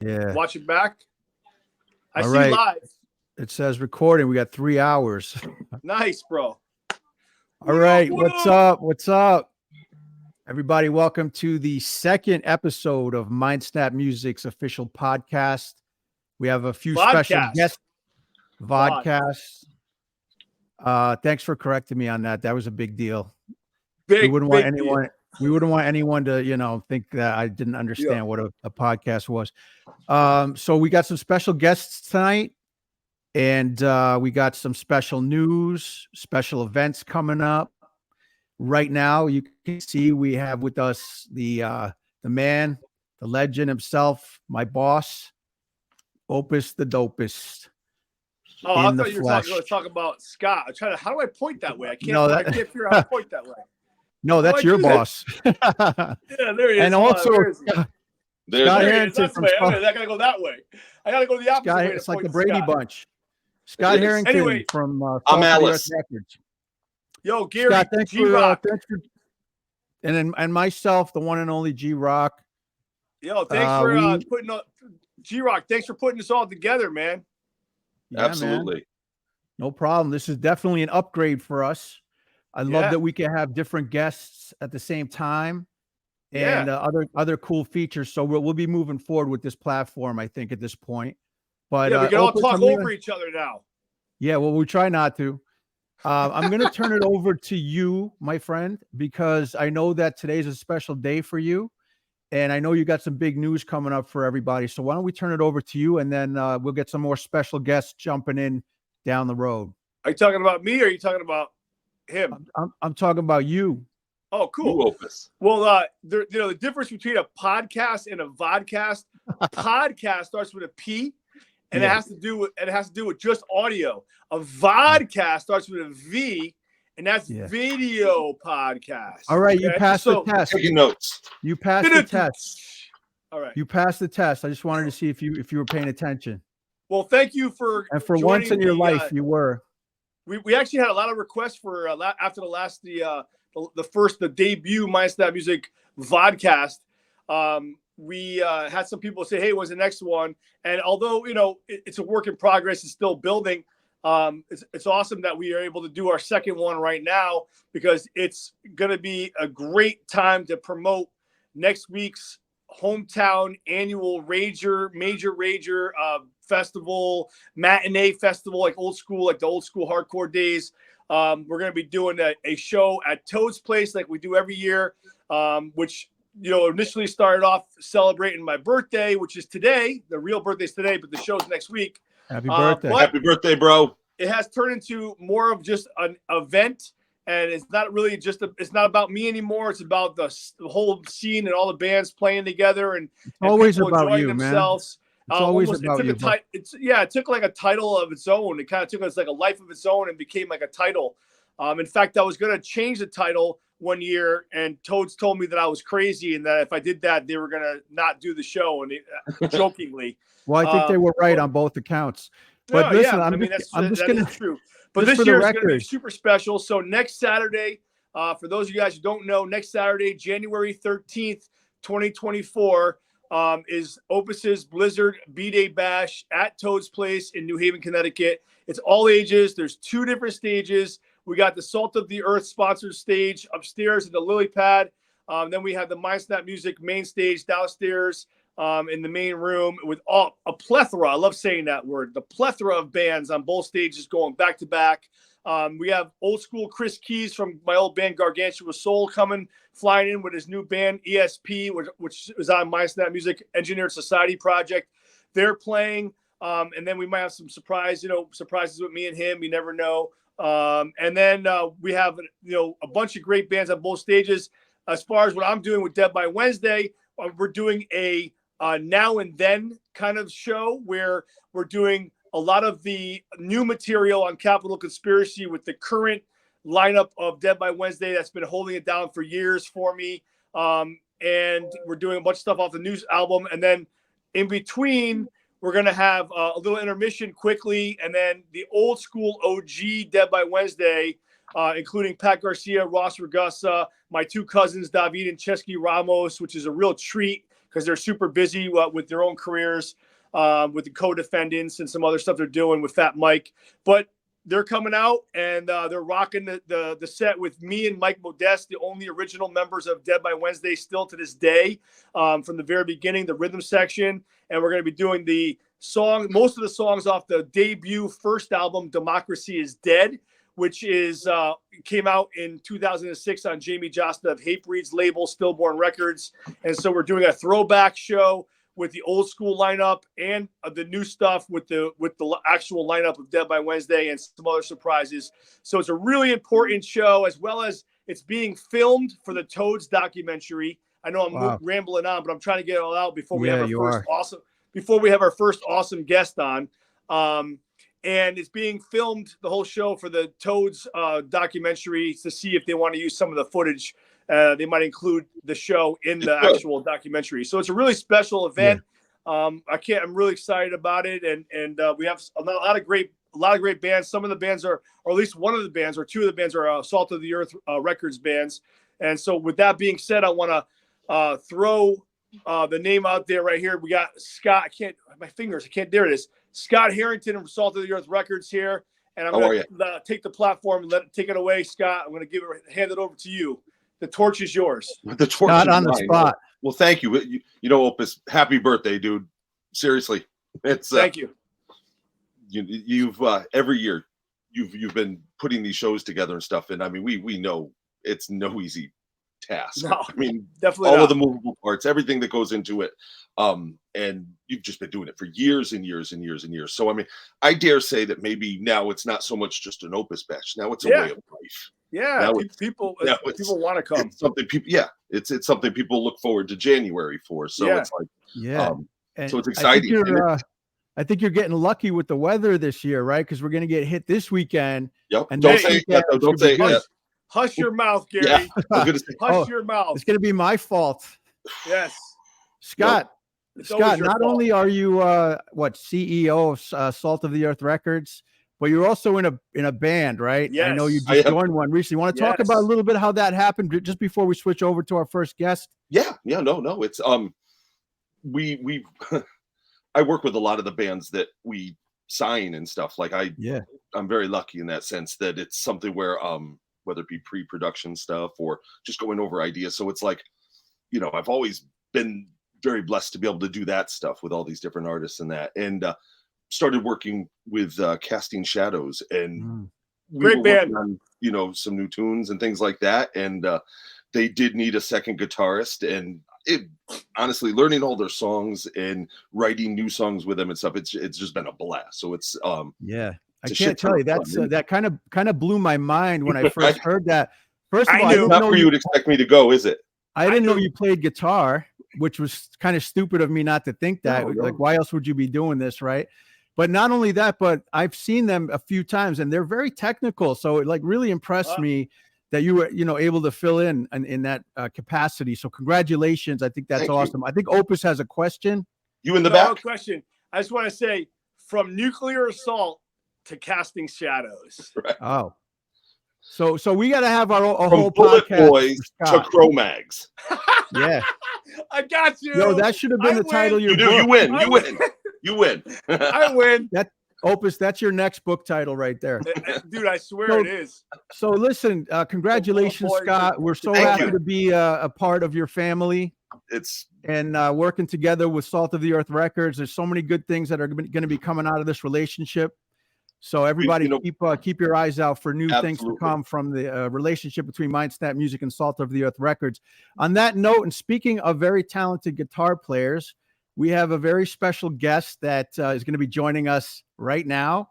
Yeah. Watch it back. I All see right. live. It says recording. We got 3 hours. Nice, bro. All right. What's up? What's up? Everybody, welcome to the second episode of Mindsnap Music's official podcast. We have a few special guests. Vodcast. Thanks for correcting me on that. That was a big deal. We wouldn't want anyone to, think that I didn't understand what a podcast was. So we got some special guests tonight, and we got some special news, special events coming up. Right now, you can see we have with us the man, the legend himself, my boss, Opus the dopest. Oh, I thought you were going to talk about Scott. I'm trying to. How do I point that way? I can't. I can't figure out how to point that way. No, that's your boss. Yeah, there he is. And also, Scott Harrington. I gotta go that way. I gotta go the opposite way. It's like the Brady Bunch. Scott Harrington from I'm Alice. Records. Yo, Gary, Scott, thanks G-Rock. And myself, the one and only G-Rock. Yo, thanks for putting G-Rock. Thanks for putting this all together, man. Yeah, absolutely. Man. No problem. This is definitely an upgrade for us. I love that we can have different guests at the same time and other cool features. So we'll be moving forward with this platform, I think, at this point. But we can all talk over each other now. Yeah, well, we try not to. I'm going to turn it over to you, my friend, because I know that today's a special day for you. And I know you got some big news coming up for everybody. So why don't we turn it over to you, and then we'll get some more special guests jumping in down the road. Are you talking about me, or are you talking about him? I'm talking about you. Oh, cool. Opus. Well, the difference between a podcast and a vodcast. Podcast starts with a P, and it has to do with just audio. A vodcast starts with a V, and that's video podcast. All right, you passed the test. Taking notes. You passed the test. All right. You passed the test. I just wanted to see if you were paying attention. Well, thank you for. And for once in your life, you were. We actually had a lot of requests for after the debut Mindsnap Music vodcast. We had some people say, "Hey, when's the next one?" And although it's a work in progress, it's still building. It's awesome that we are able to do our second one right now, because it's going to be a great time to promote next week's hometown annual major rager festival, matinee festival, like the old school hardcore days. We're going to be doing a show at Toad's Place like we do every year, which initially started off celebrating my birthday, which is today. The real birthday's today, but the show's next week. Happy birthday. Happy birthday, bro. It has turned into more of just an event, and it's not really it's not about me anymore. It's about the whole scene and all the bands playing together and always people about enjoying you, themselves. Man. It's always about you. It took like a title of its own. It kind of took us like a life of its own and became like a title. In fact, I was going to change the title one year, and Toads told me that I was crazy and that if I did that, they were going to not do the show. And jokingly. Well, I think they were right on both accounts. But listen, that is true. But this year is going to be super special. So next Saturday, for those of you guys who don't know, next Saturday, January 13th, 2024, is Opus's Blizzard B-Day Bash at Toad's Place in New Haven, Connecticut. It's all ages. There's 2 different stages. We got the Salt of the Earth sponsored stage upstairs in the lily pad. Then we have the Mindsnap Music main stage downstairs in the main room with a plethora. I love saying that word. The plethora of bands on both stages going back to back. We have old school Chris Keys from my old band Gargantua Soul flying in with his new band ESP, which is on Mindsnap Music Engineered Society project. They're playing, and then we might have some surprises with me and him. You never know. And then we have a bunch of great bands on both stages. As far as what I'm doing with Dead by Wednesday, we're doing a now and then kind of show where we're doing a lot of the new material on Capital Conspiracy with the current lineup of Dead by Wednesday that's been holding it down for years for me. And we're doing a bunch of stuff off the new album. And then in between, we're going to have a little intermission quickly. And then the old school OG Dead by Wednesday, including Pat Garcia, Ross Regussa, my 2 cousins, David and Chesky Ramos, which is a real treat because they're super busy with their own careers, with the co-defendants and some other stuff they're doing with Fat Mike. But they're coming out and they're rocking the set with me and Mike Modeste, the only original members of Dead by Wednesday still to this day, from the very beginning, the rhythm section. And we're going to be doing most of the songs off the debut first album, Democracy is Dead, which came out in 2006 on Jamie Josta of Hatebreed's label, Stillborn Records. And so we're doing a throwback show with the old school lineup and the new stuff with the actual lineup of Dead by Wednesday and some other surprises. So it's a really important show, as well as it's being filmed for the Toads documentary. I know I'm rambling on, but I'm trying to get it all out before we have our first awesome guest on. And it's being filmed, the whole show, for the Toads documentary, to see if they want to use some of the footage. They might include the show in the actual documentary. So it's a really special event. Yeah. I'm really excited about it. And we have a lot of great bands. Some of the bands or at least one of the bands or two of the bands are Salt of the Earth Records bands. And so with that being said, I want to throw the name out there right here. We got Scott. There it is. Scott Harrington from Salt of the Earth Records here. And I'm going to take the platform and take it away, Scott. I'm going to hand it over to you. The torch is yours. The torch Not is on the mine. spot. Well, thank you. You know, Opus, happy birthday, dude. Seriously. Thank you. You've every year you've been putting these shows together and stuff. And I mean, we know it's no easy task. No, I mean, definitely all not. of the movable parts, everything that goes into it. And you've just been doing it for years and years and years and years. So, I mean, I dare say that maybe now it's not so much just an Opus bash. Now it's a way of life. Yeah, people want to come. It's something people, it's something people look forward to January for. So it's like, so it's exciting. I think you're getting lucky with the weather this year, right? Because we're going to get hit this weekend. Yep. And don't say that. Don't say that. Hush your mouth, Gary. Yeah, I'm gonna say, Hush your mouth. It's going to be my fault. Yes, Scott. Yep. Scott, not only are you CEO of Salt of the Earth Records, but you're also in a band, right? Yes. I know you just joined one recently. You want to talk about a little bit how that happened just before we switch over to our first guest? Yeah, no. It's we I work with a lot of the bands that we sign and stuff. Like I'm very lucky in that sense that it's something where whether it be pre-production stuff or just going over ideas. So it's like, I've always been very blessed to be able to do that stuff with all these different artists and that. And started working with Casting Shadows, and great band on, some new tunes and things like that. And they did need a second guitarist, and it honestly, learning all their songs and writing new songs with them and stuff, it's just been a blast. So it's I can't tell you that kind of blew my mind when I first heard that. First of all, it's not where you would expect me to go, is it? I didn't know you played guitar, which was kind of stupid of me not to think that. No. Like, why else would you be doing this, right? But not only that, but I've seen them a few times, and they're very technical. So it really impressed me that you were, able to fill in that capacity. So congratulations. I think that's awesome. I think Opus has a question. You in the back? No question. I just want to say, from Nuclear Assault to Casting Shadows. Right. Oh. So we got to have a From whole Bullet podcast Boys to Cro-Mags. Yeah. I got you. No, that should have been the title of your book. You win. You win. I win. Opus, that's your next book title right there. Dude, I swear it is. So listen, congratulations, Scott. We're so happy to be a part of your family. And working together with Salt of the Earth Records. There's so many good things that are going to be coming out of this relationship. So everybody keep your eyes out for new things to come from the relationship between Mindsnap Music and Salt of the Earth Records. On that note, and speaking of very talented guitar players, we have a very special guest that is going to be joining us right now.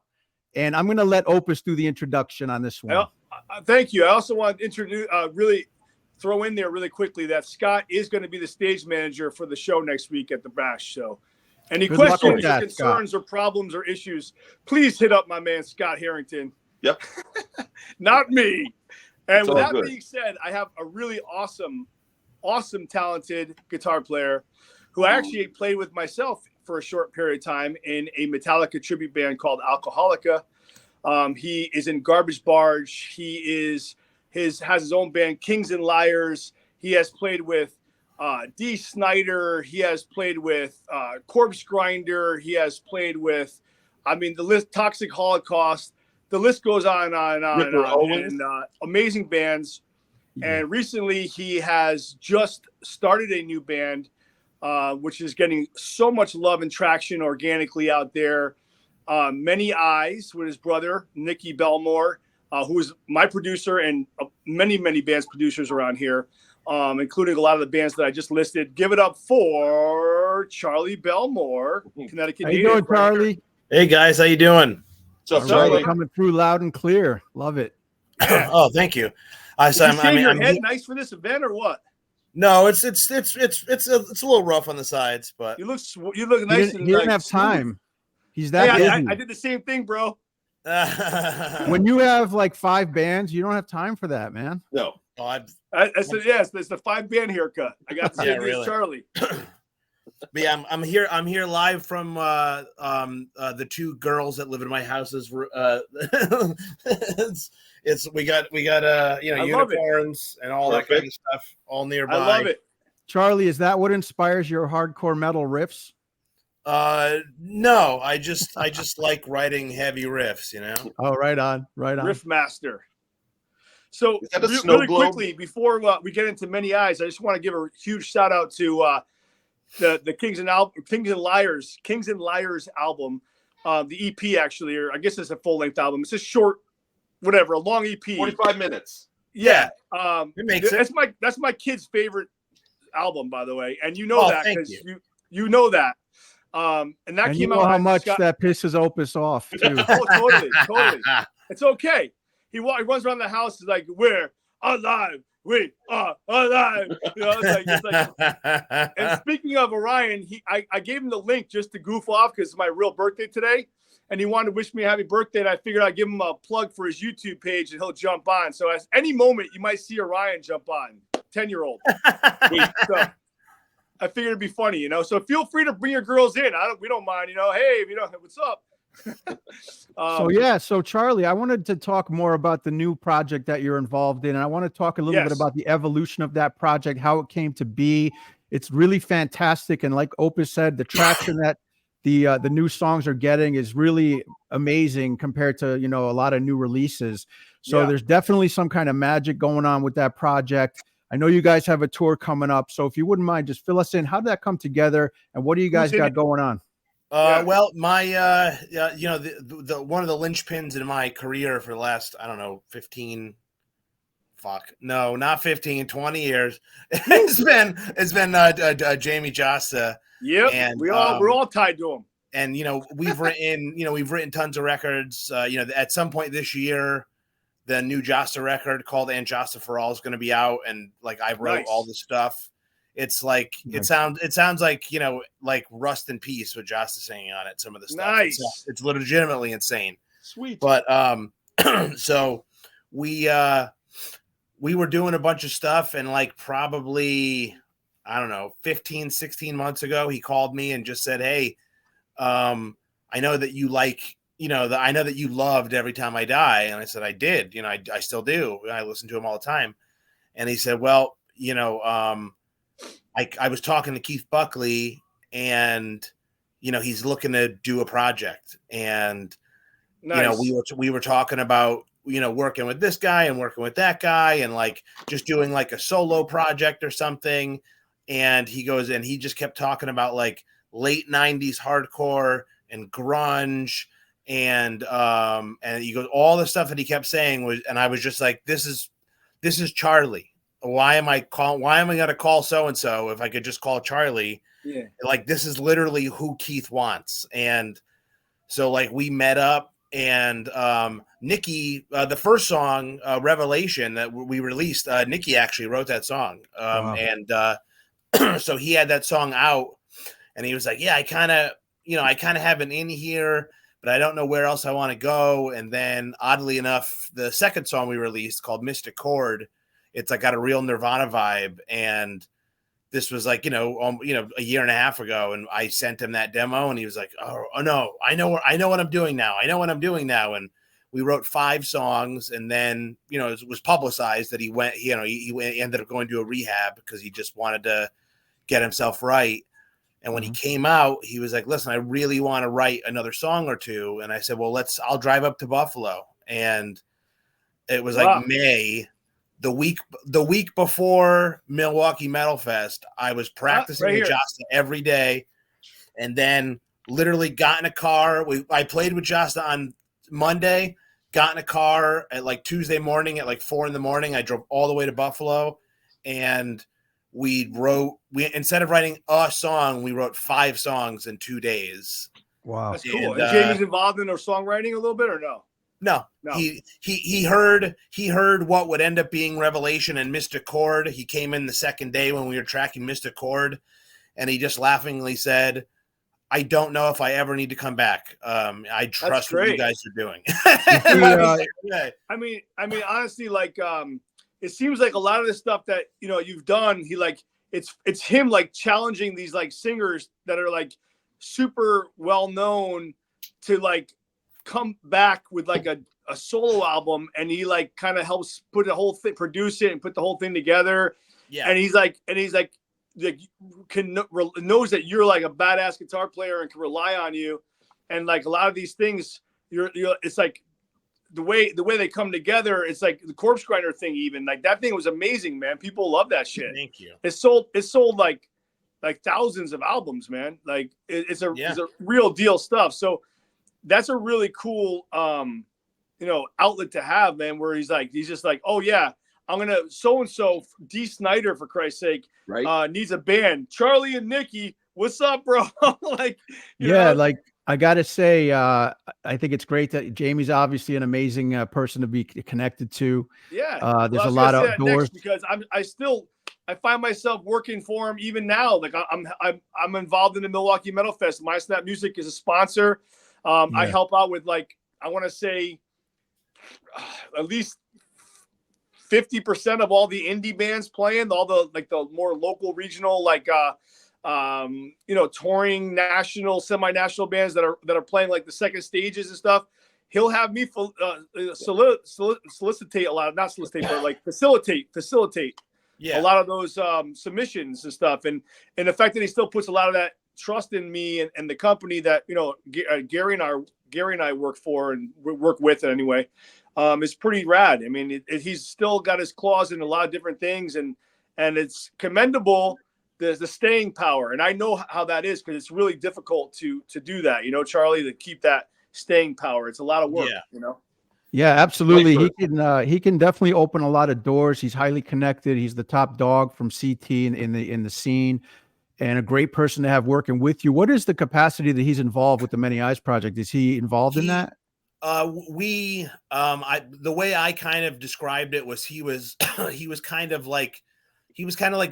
And I'm going to let Opus do the introduction on this one. Thank you. I also want to introduce, really throw in there really quickly that Scott is going to be the stage manager for the show next week at the Bash. So any questions or concerns or problems or issues, please hit up my man, Scott Harrington. Yep. Not me. And with that being said, I have a really awesome, talented guitar player who I actually played with myself for a short period of time in a Metallica tribute band called Alcoholica. He is in Garbage Barge. He has his own band, Kings and Liars. He has played with Dee Snider. He has played with Corpse Grinder. He has played with, I mean, the list, Toxic Holocaust. The list goes on and on and on. Ripper Owens. And amazing bands. And recently he has just started a new band, which is getting so much love and traction organically out there. Many Eyes with his brother, Nicky Bellmore, who is my producer and many, many bands producers around here, including a lot of the bands that I just listed. Give it up for Charlie Bellmore, Connecticut. How you doing, Charlie? Hey, guys. How you doing? So Charlie, coming through loud and clear. Love it. Oh, thank you. Did you shave your head nice for this event or what? No, it's a little rough on the sides, but you look nice. He didn't have time. He's that busy. I did the same thing, bro. When you have like 5 bands, you don't have time for that, man. No. I said yes. There's the 5-band haircut. I got the same as Charlie. But yeah, I'm here live from the 2 girls that live in my houses. We got unicorns and all that kind of stuff all nearby. I love it. Charlie, is that what inspires your hardcore metal riffs? No, I just like writing heavy riffs, you know. Oh, right on. Riff master. So really quickly before we get into Many Eyes, I just want to give a huge shout out to the Kings and Liars album, the EP actually, or I guess it's a full-length album. It's a short, whatever, a long EP. 45 minutes. Yeah. It makes it. That's my kid's favorite album, by the way, and you know that because you know that. And that came out. How much that pisses Opus off too. Oh, totally. It's okay. He runs around the house. He's like, "We're alive. We are alive." You know, it's like. And speaking of Orion, I gave him the link just to goof off because it's my real birthday today, and he wanted to wish me a happy birthday. And I figured I'd give him a plug for his YouTube page, and he'll jump on. So at any moment, you might see Orion jump on. 10-year-old. So I figured it'd be funny, you know. So feel free to bring your girls in. We don't mind, you know. Hey, what's up? So Charlie, I wanted to talk more about the new project that you're involved in, and I want to talk a little bit about the evolution of that project, how it came to be. It's really fantastic, and like Opus said, the traction that the new songs are getting is really amazing compared to a lot of new releases. So there's definitely some kind of magic going on with that project. I know you guys have a tour coming up, so if you wouldn't mind, just fill us in. How did that come together, and what do you guys got going on? Well, my the one of the linchpins in my career for the last 15 not 15, 20 years. It's been Jamie Josta. Yep, and we're all tied to him. And we've written tons of records. At some point this year, the new Josta record called "And Josta for All" is going to be out, and like I wrote all the stuff. It's like it sounds like like Rust in Peace with Josta singing on it. Some of the stuff. Nice. It's legitimately insane. Sweet. But so we were doing a bunch of stuff, and like probably 15, 16 months ago, he called me and just said, "Hey, I know that you like." I know that you loved Every Time I Die. And I said, I did, I still do. I listen to him all the time. And he said, well, I was talking to Keith Buckley and, he's looking to do a project. And, we were talking about, working with this guy and working with that guy and like just doing like a solo project or something. And he goes, and he just kept talking about like late 90s hardcore and grunge. And he goes, all the stuff that he kept saying was, and I was just like, this is Charlie. Why am I going to call so-and-so if I could just call Charlie? Yeah. Like, this is literally who Keith wants. And so like we met up, and Nicky, the first song, Revelation, that we released, Nicky actually wrote that song. Wow. And so he had that song out, and he was like, yeah, I kind of have an in here, but I don't know where else I want to go. And then oddly enough, the second song we released called Mystic Chord, it's like got a real Nirvana vibe. And this was like, a year and a half ago. And I sent him that demo, and he was like, oh no, I know what I'm doing now. And we wrote 5 songs, and then, it was publicized that he ended up going to a rehab because he just wanted to get himself right. And when he came out, he was like, listen, I really want to write another song or two. And I said, well, I'll drive up to Buffalo. And it was like May, the week before Milwaukee Metal Fest. I was practicing with Josta every day, and then literally got in a car. I played with Josta on Monday, got in a car at like Tuesday morning at like 4 a.m. I drove all the way to Buffalo, and we instead of writing a song, we wrote 5 songs in 2 days. Wow, that's cool. And Jamie's involved in their songwriting a little bit, or no? No. He heard what would end up being Revelation and Mr. Chord. He came in the second day when we were tracking Mr. Chord, and he just laughingly said, I don't know if I ever need to come back. I trust what you guys are doing. I mean, honestly, like, it seems like a lot of the stuff that, you've done, it's him like challenging these like singers that are like super well known to like come back with like a solo album, and he like kind of helps put the whole thing, produce it and put the whole thing together. Yeah. And he's like knows that you're like a badass guitar player and can rely on you. And like a lot of these things, it's like the way they come together. It's like the Corpse Grinder thing, even like that thing was amazing, man. People love that shit. Thank you. It sold like thousands of albums, man. Like it's a real deal stuff. So that's a really cool, outlet to have, man, where he's just like, oh yeah, I'm going to so-and-so D Snyder, for Christ's sake, needs a band. Charlie and Nikki, what's up, bro? like I got to say, I think it's great that Jamie's obviously an amazing person to be connected to. Yeah. There's a lot of doors because I find myself working for him even now. Like I'm involved in the Milwaukee Metal Fest. Mindsnap Music is a sponsor. I help out with like, I want to say at least 50% of all the indie bands playing, all the like the more local regional, like touring national, semi-national bands that are playing like the second stages and stuff. He'll have me solicitate a lot of, not solicitate, but like facilitate a lot of those submissions and stuff. And the fact that he still puts a lot of that trust in me and the company that Gary and I work for and work with it anyway, is pretty rad. I mean, he's still got his claws in a lot of different things, and it's commendable the staying power. And I know how that is, because it's really difficult to do that, Charlie, to keep that staying power. It's a lot of work. Yeah, absolutely. He can definitely open a lot of doors. He's highly connected. He's the top dog from CT in the scene, and a great person to have working with you. What is the capacity that he's involved with the Many Eyes Project? Is he involved in that? The way I kind of described it was he was kind of like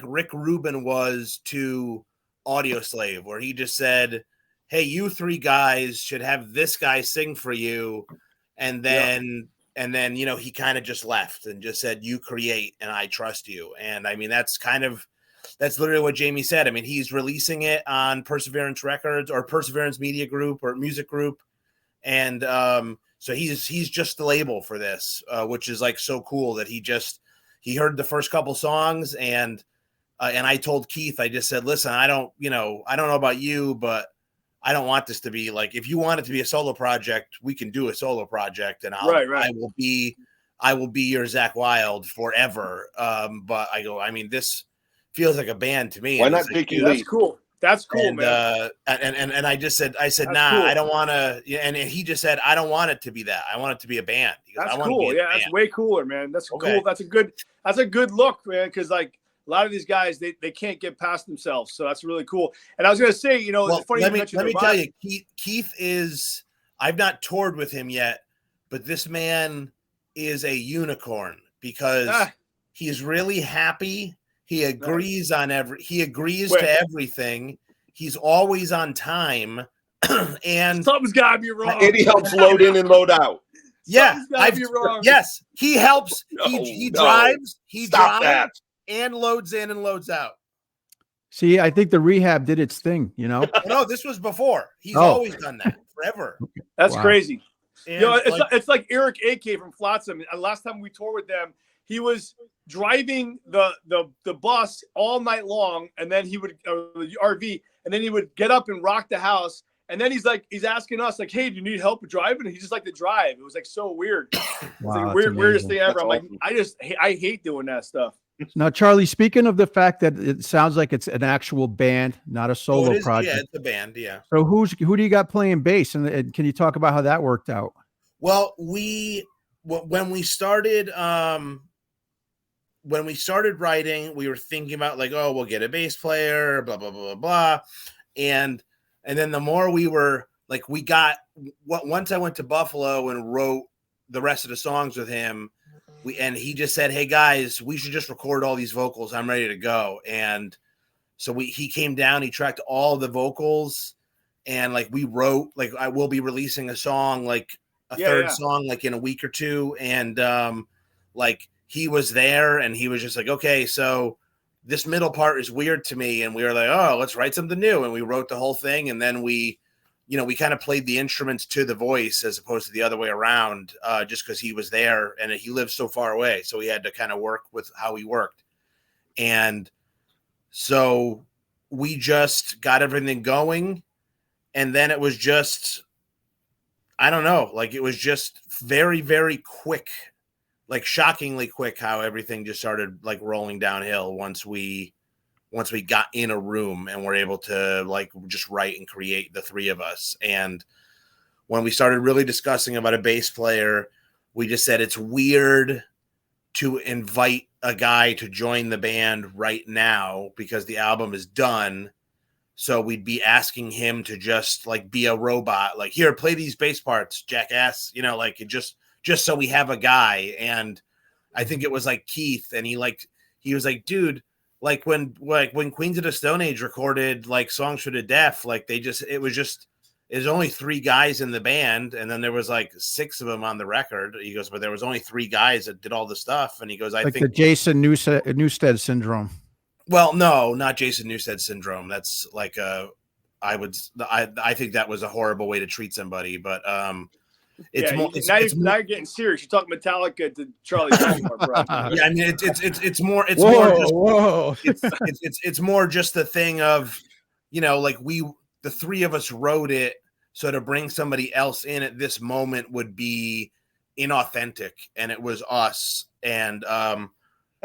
Rick Rubin was to Audioslave, where he just said, hey, you 3 guys should have this guy sing for you. And then he kind of just left and just said, you create and I trust you. And I mean, that's literally what Jamie said. I mean, he's releasing it on Perseverance Records or Perseverance Media Group or Music Group. And so he's just the label for this, which is like so cool that he heard the first couple songs, and I told Keith, I just said, listen, I don't know about you, but I don't want this to be like, if you want it to be a solo project, we can do a solo project, and I will be your Zakk Wylde forever. But I mean, this feels like a band to me. Why not take you? That's cool. That's cool, man. And I said, nah, cool. I don't want to. And he just said, I don't want it to be that. I want it to be a band. That's cool. Yeah, that's way cooler, man. That's cool. That's a good look, man. Because like a lot of these guys, they can't get past themselves. So that's really cool. And I was gonna say, it's funny. Let me tell you, Keith is. I've not toured with him yet, but this man is a unicorn because he's really happy. He agrees on to everything. He's always on time. And something's gotta be wrong. And he helps load in and load out. Yeah. Yes. He helps. He drives. He drives and loads in and loads out. See, I think the rehab did its thing, No, this was before. He's always done that forever. That's crazy. And it's like Eric AK from Flotsam. Last time we toured with them, he was driving the bus all night long, and then he would the RV, and then he would get up and rock the house. And then he's asking us like, "Hey, do you need help with driving?" And he just liked to drive. It was like so weird. Wow, it's like weirdest thing ever. That's I'm awesome. like, I hate doing that stuff. Now, Charlie, speaking of the fact that it sounds like it's an actual band, not a solo project. Yeah, it's a band. Yeah. So who do you got playing bass? And can you talk about how that worked out? Well, when we started writing, we were thinking about like, oh, we'll get a bass player, blah blah blah blah blah, and then the more we were like, once I went to Buffalo and wrote the rest of the songs with him, and he just said, "Hey guys, we should just record all these vocals. I'm ready to go." And so he came down, he tracked all the vocals, and like we wrote, like I will be releasing a song, like a third song, like in a week or two, and like he was there, and he was just like, "Okay, so this middle part is weird to me," and we were like, "Oh, let's write something new," and we wrote the whole thing, and then we kind of played the instruments to the voice as opposed to the other way around, just because he was there and he lives so far away, so we had to kind of work with how he worked, and so we just got everything going, and then it was just, I don't know, like it was just very, very quick. Like shockingly quick how everything just started like rolling downhill once we got in a room and were able to like just write and create, the three of us. And when we started really discussing about a bass player, we just said it's weird to invite a guy to join the band right now because the album is done. So we'd be asking him to just like be a robot, like, here, play these bass parts, jackass, like it just so we have a guy. And I think it was like Keith, and he was like, dude, like when Queens of the Stone Age recorded like Songs for the Deaf, like there's only 3 guys in the band, and then there was like 6 of them on the record. He goes, but there was only 3 guys that did all the stuff. And he goes, I think the Jason Newsted syndrome. Well, no, not Jason Newsted syndrome. That's like I think that was a horrible way to treat somebody, but it's more. Now you're getting serious. You're talking Metallica to Charlie Bellmore, bro. Yeah, I mean it's more. It's more just the thing of, like the 3 of us wrote it, so to bring somebody else in at this moment would be inauthentic, and it was us. And that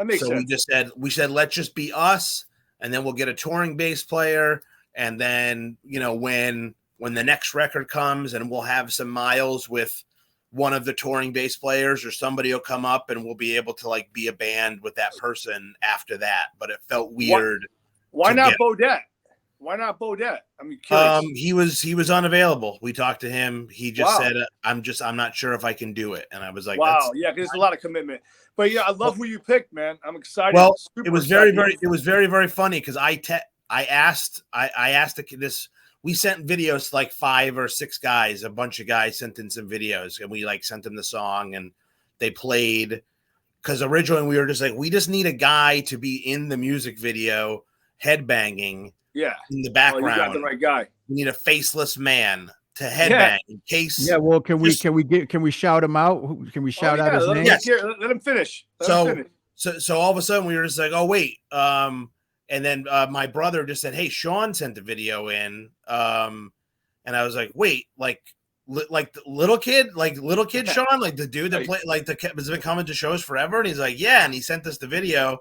makes sense. We said let's just be us, and then we'll get a touring bass player, and then when the next record comes, and we'll have some miles with one of the touring bass players, or somebody will come up and we'll be able to like be a band with that person after that. But it felt weird. Why not Bodette? Why not Bodette? I'm curious. He was unavailable. We talked to him. He just said, I'm not sure if I can do it. And I was like, wow. Yeah. Cause it's a lot of commitment, but yeah, I love who you picked, man. I'm excited. Well, it was very, very funny. Cause I asked this, we sent videos to like 5 or 6 guys. A bunch of guys sent in some videos, and we like sent them the song, and they played. Because originally we were just like, we just need a guy to be in the music video, headbanging. Yeah, in the background. You got the right guy. We need a faceless man to headbang in case. Yeah. Well, can we shout him out? Can we shout out his name? Yes. Let him finish. So all of a sudden we were just like, oh wait. And then my brother just said, hey, Sean sent the video in. And I was like, wait, like the little kid Sean, like the dude that played, has been coming to shows forever. And he's like, yeah. And he sent us the video,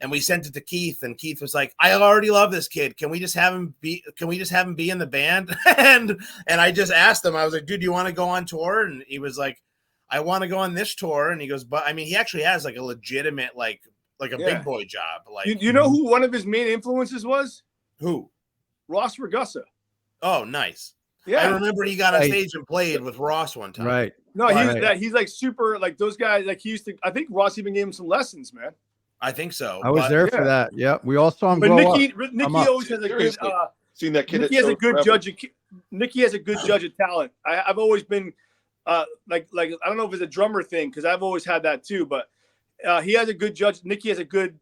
and we sent it to Keith, and Keith was like, I already love this kid. Can we just have him be in the band? and I just asked him, I was like, dude, do you want to go on tour? And he was like, I want to go on this tour. And he goes, but I mean, he actually has like a legitimate, like a big boy job. Like, you know who one of his main influences was? Who? Ross Regussa. Oh, nice. Yeah, I remember he got on stage and played with Ross one time. Right. No, he's like super, like those guys. Like he used to. I think Ross even gave him some lessons, man. I think so. I was there for that. Yeah, we all saw him. But grow Nikki up. always has a good. Seen that kid. Nikki has a good judge. Nikki has a good judge of talent. I've always been like I don't know if it's a drummer thing, because I've always had that too. But he has a good judge. Nikki has a good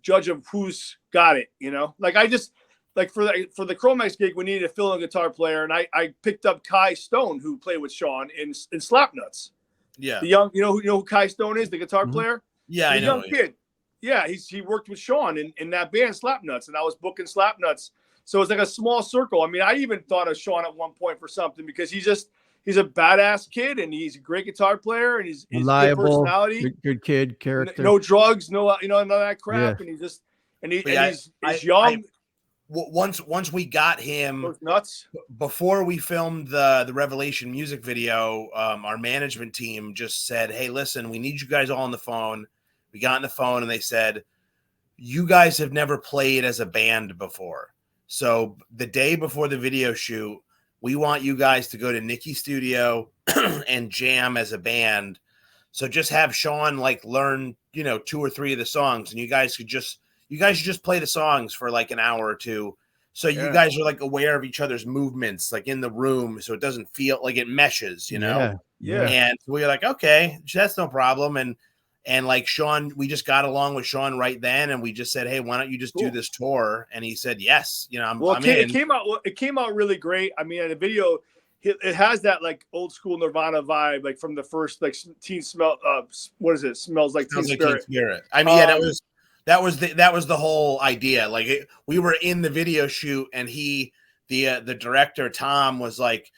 judge of who's got it. Like I just like for the Chromax gig, we needed a fill-in guitar player, and I picked up Kai Stone, who played with Sean in Slapnuts. Yeah. The young, you know who Kai Stone is, the guitar player? Yeah, the I know. Young kid. Yeah, he worked with Sean in that band Slapnuts, and I was booking Slapnuts. So it's like a small circle. I mean, I even thought of Sean at one point for something because he's a badass kid and he's a great guitar player and he's reliable, good personality, good kid, character, no drugs, no none of that crap, and he's young. Once we got him nuts before we filmed the Revelation music video, our management team just said, "Hey, listen, we need you guys all on the phone." We got on the phone and they said, "You guys have never played as a band before. So the day before the video shoot, we want you guys to go to Nikki's studio and jam as a band. So just have Sean like learn, 2 or 3 of the songs, and you guys should just play the songs for like an hour or two. So you guys are like aware of each other's movements, like in the room, so it doesn't feel like it meshes, Yeah. And we were like, okay, that's no problem. And like Sean, we just got along with Sean right then, and we just said, "Hey, why don't you just do this tour?" And he said, "Yes." I'm in. It came out really great. I mean, the video, it has that like old school Nirvana vibe, like from the first like Teen Smell. What is it? Smells like Teen Spirit. I mean, that was the whole idea. Like we were in the video shoot, and the director Tom was like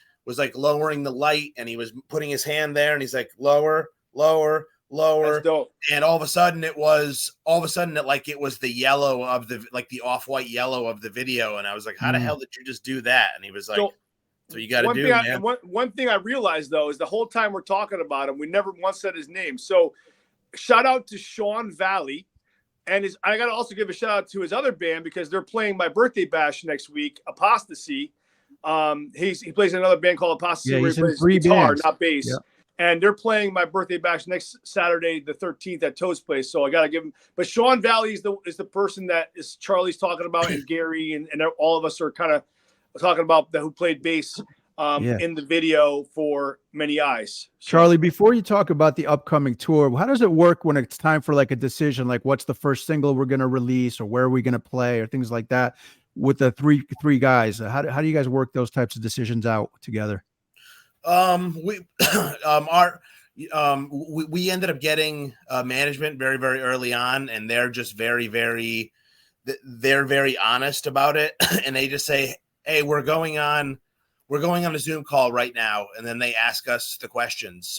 lowering the light, and he was putting his hand there, and he's like lower. And all of a sudden it was the yellow of the off-white yellow of the video, and I was like, how the hell did you just do that? And he was like, so you got to do, man. One thing I realized though is the whole time we're talking about him, we never once said his name. So shout out to Sean Valley, and I got to also give a shout out to his other band because they're playing my birthday bash next week, Apostasy. He plays in another band called Apostasy where he plays guitar, not bass. Yeah. And they're playing my birthday bash next Saturday, the 13th at Toad's Place. So I got to give him. But Sean Valley is the person that is Charlie's talking about, and Gary and all of us are kind of talking about who played bass in the video for Many Eyes. So, Charlie, before you talk about the upcoming tour, how does it work when it's time for like a decision, like what's the first single we're going to release or where are we going to play or things like that with the three guys? How do you guys work those types of decisions out together? We ended up getting management very, very early on, and they're just very honest about it. And they just say, "Hey, we're going on a Zoom call right now." And then they ask us the questions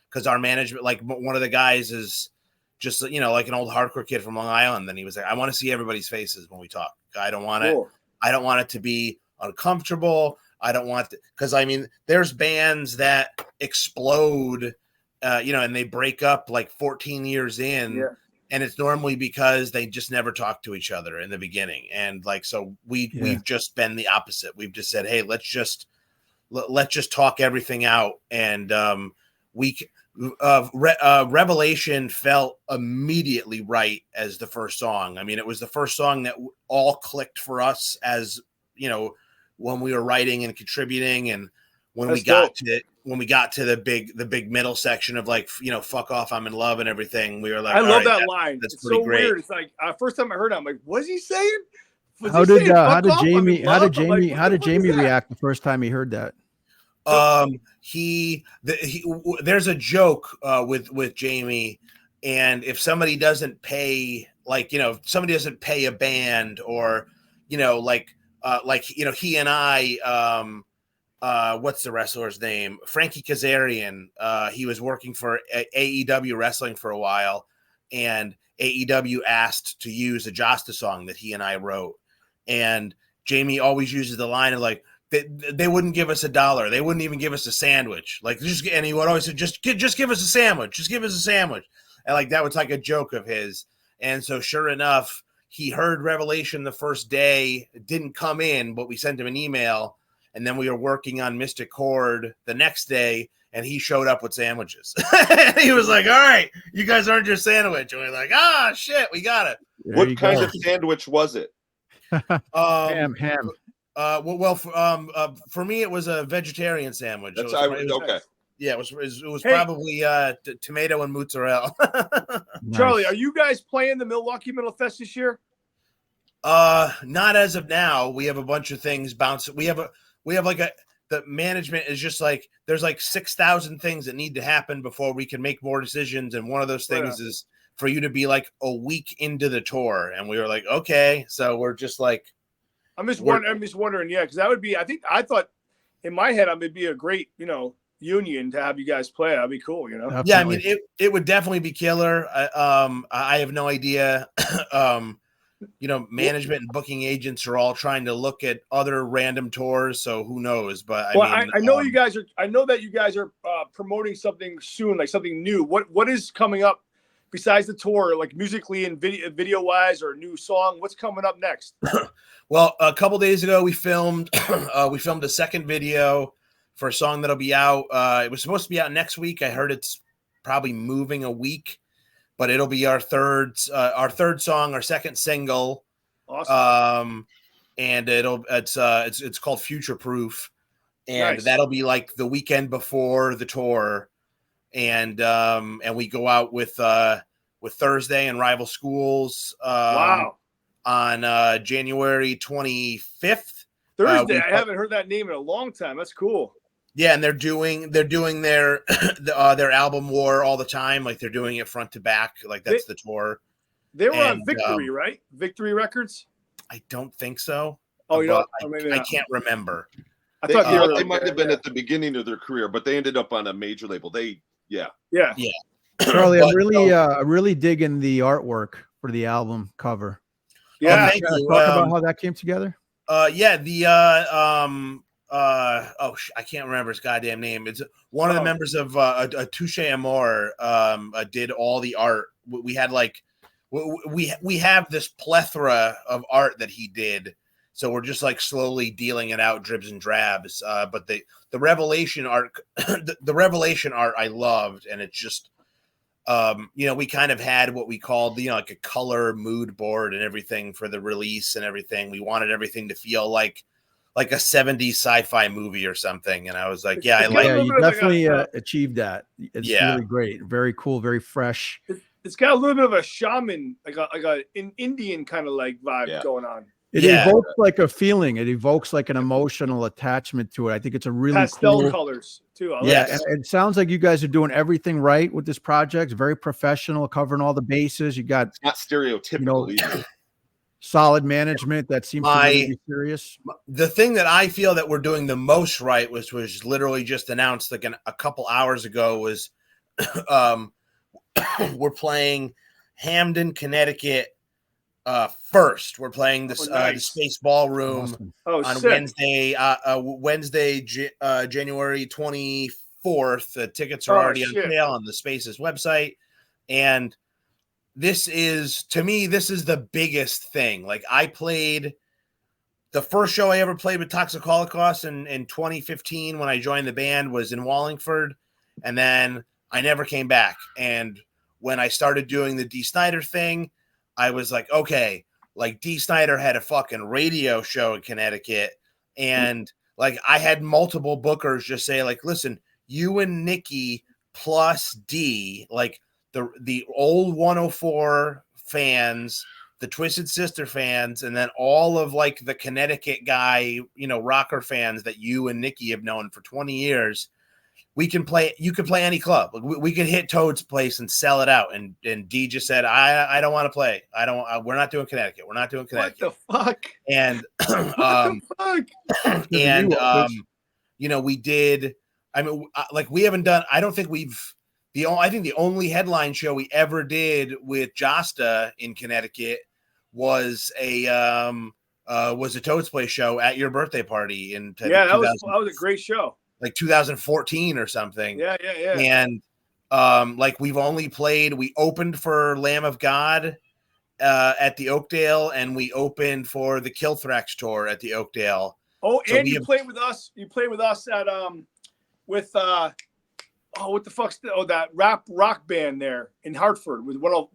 because our management, like one of the guys is just, like an old hardcore kid from Long Island. And he was like, "I want to see everybody's faces when we talk. I don't want it to be uncomfortable. I don't want to," because I mean, there's bands that explode, and they break up like 14 years in, and it's normally because they just never talk to each other in the beginning. And like, so we've just been the opposite. We've just said, "Hey, let's just talk everything out." And Revelation felt immediately right as the first song. I mean, it was the first song that all clicked for us as, when we were writing and contributing, and when we got to the big middle section of like, fuck off, I'm in love and everything, we were like, I love that line. That's it's so great. Weird. It's like first time I heard it, I'm like, what's he saying? How did Jamie react the first time he heard that? There's a joke with Jamie, and if somebody doesn't pay, like, if somebody doesn't pay a band, or he and I, what's the wrestler's name? Frankie Kazarian. He was working for AEW Wrestling for a while, and AEW asked to use a Josta song that he and I wrote. And Jamie always uses the line of like, they wouldn't give us $1. They wouldn't even give us a sandwich. Like, and he would always say, just give us a sandwich. Just give us a sandwich. And like, that was like a joke of his. And so sure enough, he heard Revelation the first day. It didn't come in, but we sent him an email. And then we were working on Mystic Chord the next day, and he showed up with sandwiches. He was like, "All right, you guys earned your sandwich." And we were like, shit, we got it. What kind of sandwich was it? Ham. For me, it was a vegetarian sandwich. Okay. Yeah, it was probably tomato and mozzarella. Nice. Charlie, are you guys playing the Milwaukee Metal Fest this year? Not as of now. We have a bunch of things bouncing. We have like the management is just like, there's like 6,000 things that need to happen before we can make more decisions. And one of those things is for you to be like a week into the tour. And we were like, okay. So we're just like, I'm just wondering. Yeah. Cause that would be, I thought in my head, it'd be a great, union to have you guys play. That'd be cool, Definitely. Yeah, I mean, it would definitely be killer. I have no idea. Management and booking agents are all trying to look at other random tours, so who knows? But I know you guys are. I know that you guys are promoting something soon, like something new. What is coming up besides the tour, like musically and video wise, or a new song? What's coming up next? Well, a couple days ago, we filmed a second video for a song that'll be out. It was supposed to be out next week. I heard it's probably moving a week, but it'll be our third song, our second single. Awesome. And it's called Future Proof, and Nice. That'll be like the weekend before the tour, and we go out with Thursday and Rival Schools. Wow. On January 25th. Thursday. I haven't heard that name in a long time. That's cool. Yeah, and they're doing their their album War all the time. Like they're doing it front to back. Like that's the tour. They were on Victory, right? Victory Records. I don't think so. Oh, I can't remember. I thought they might have been at the beginning of their career, but they ended up on a major label. Yeah. Charlie, I'm really digging the artwork for the album cover. Yeah. Thank you. Talk about how that came together. I can't remember his goddamn name. It's one of the members of Touche Amore did all the art. We had like we have this plethora of art that he did, so we're just like slowly dealing it out dribs and drabs. But the Revelation art, the Revelation art, I loved, and it's just we kind of had what we called like a color mood board and everything for the release and everything. We wanted everything to feel like a 70s sci-fi movie or something. And I was like, yeah, you definitely achieved that. It's really great. Very cool, very fresh. It's got a little bit of a shaman, like an Indian kind of like vibe going on. It evokes like a feeling. It evokes like an emotional attachment to it. I think it's a really pastel colors too. And it sounds like you guys are doing everything right with this project. It's very professional, covering all the bases. You got it's not stereotypical. Solid management that seems to really be serious. The thing that I feel that we're doing the most right, which was literally just announced like a couple hours ago, was we're playing Hamden, Connecticut. First, we're playing this the Space Ballroom on Wednesday, January 24th. The tickets are already on sale on the Spaces website, and this is the biggest thing. Like I played the first show I ever played with Toxic Holocaust in 2015 when I joined the band was in Wallingford, and then I never came back. And when I started doing the Dee Snider thing, I was like, okay, like Dee Snider had a fucking radio show in Connecticut, and like I had multiple bookers just say like, listen, you and Nikki plus D, like the old 104 fans, the Twisted Sister fans, and then all of like the Connecticut guy, rocker fans that you and Nikki have known for 20 years. You can play any club. We could hit Toad's place and sell it out. And D just said, I don't want to play. We're not doing Connecticut. We're not doing Connecticut. What the fuck? And, we did, we haven't done, I don't think I think the only headline show we ever did with Josta in Connecticut was a Toad's Place show at your birthday party. That was a great show. Like 2014 or something. Yeah. And we've only played, we opened for Lamb of God at the Oakdale, and we opened for the Killthrax tour at the Oakdale. Oh, so and you played with us. You played with us at what the fuck's that rock band there in Hartford with POD.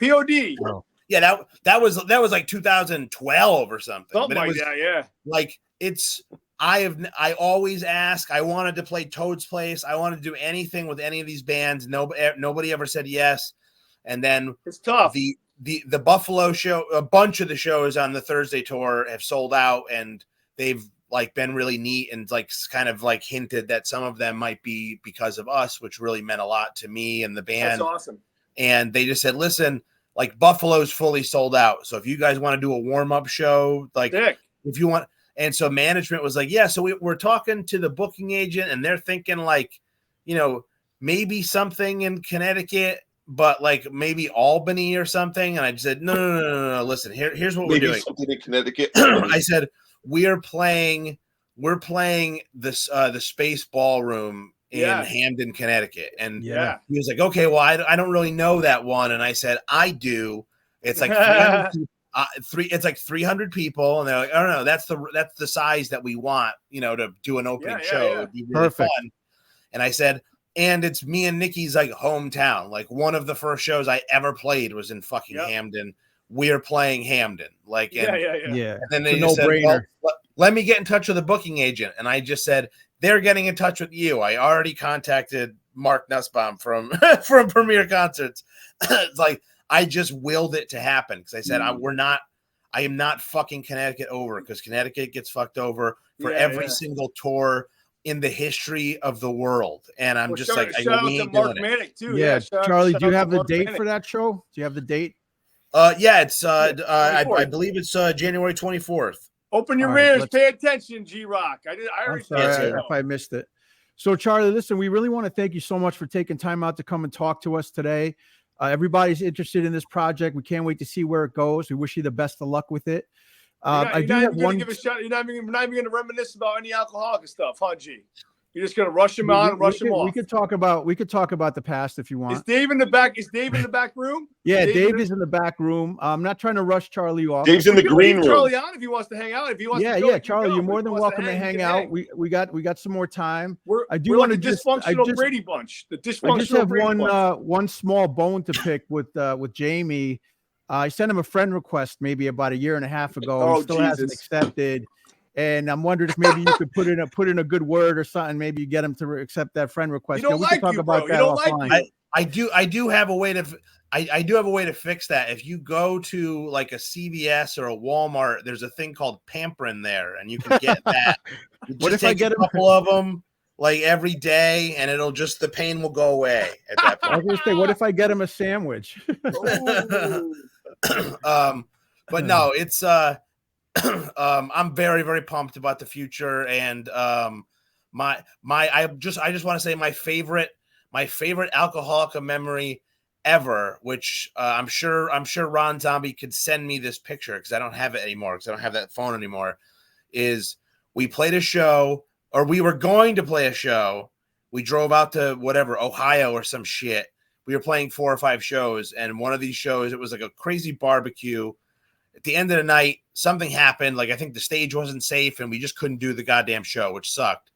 POD. Yeah, that was like 2012 or something. Something like that, yeah. Like I always ask. I wanted to play Toad's Place. I wanted to do anything with any of these bands. Nobody ever said yes. And then it's tough. the Buffalo show, a bunch of the shows on the Thursday tour have sold out, and they've like been really neat and like kind of like hinted that some of them might be because of us, which really meant a lot to me and the band. That's awesome. And they just said, listen, like Buffalo's fully sold out. So if you guys want to do a warm-up show, like if you want, and so management was like, yeah, so we're talking to the booking agent and they're thinking like, you know, maybe something in Connecticut, but like maybe Albany or something. And I just said, no. Listen, here's what maybe we're doing. Something in Connecticut. I said, we're playing this the Space Ballroom in Hamden, Connecticut. And he was like, okay, well, I don't really know that one. And I said, I do. It's like 300 it's like 300 people, and they're like, oh no, that's the size that we want, you know, to do an opening show. It'd be really fun. And I said, and it's me and Nikki's like hometown. Like one of the first shows I ever played was in fucking Hamden. We're playing Hamden. Like, and then they just said, well, let me get in touch with the booking agent. And I just said, they're getting in touch with you. I already contacted Mark Nussbaum from Premier Concerts. It's like, I just willed it to happen because I said, I am not fucking Connecticut over, because Connecticut gets fucked over for every single tour in the history of the world. And I'm just like, shout out to Mark Manick too. Yeah, Charlie, do you have the date for that show? Do you have the date? It's I believe it's January 24th. Open your ears, pay attention, G-Rock. I already said if I missed it. So Charlie, listen, we really want to thank you so much for taking time out to come and talk to us today. Everybody's interested in this project. We can't wait to see where it goes. We wish you the best of luck with it. You're not even going to give a shot. You're not even going to reminisce about any alcoholic stuff, huh, G? You're just going to rush him on and rush him off. We could talk about the past if you want. Is Dave in the back? Is Dave in the back room? Yeah, Dave is in the back room. I'm not trying to rush Charlie off. Dave's in the green room. Charlie on if he wants to hang out. If he wants to go, Charlie, you're more than welcome to hang out. We got some more time. We're like a dysfunctional Brady bunch. The dysfunctional. I just have one small bone to pick with Jamie. I sent him a friend request maybe about a year and a half ago. He still hasn't accepted. And I'm wondering if maybe you could put in a good word or something. Maybe you get him to accept that friend request. We can talk about that offline. I do have a way to fix that. If you go to like a CVS or a Walmart, there's a thing called Pamprin there, and you can get that. What if I get a couple of them like every day, and the pain will go away at that point. I was gonna say, what if I get him a sandwich? But no, it's I'm very, very pumped about the future, and I just want to say my favorite Alcoholica memory ever, which I'm sure Ron Zombie could send me this picture because I don't have it anymore, because I don't have that phone anymore. Is we played a show, or we were going to play a show. We drove out to Ohio or some shit. We were playing 4 or 5 shows, and one of these shows, it was like a crazy barbecue. At the end of the night, something happened. Like, I think the stage wasn't safe, and we just couldn't do the goddamn show, which sucked.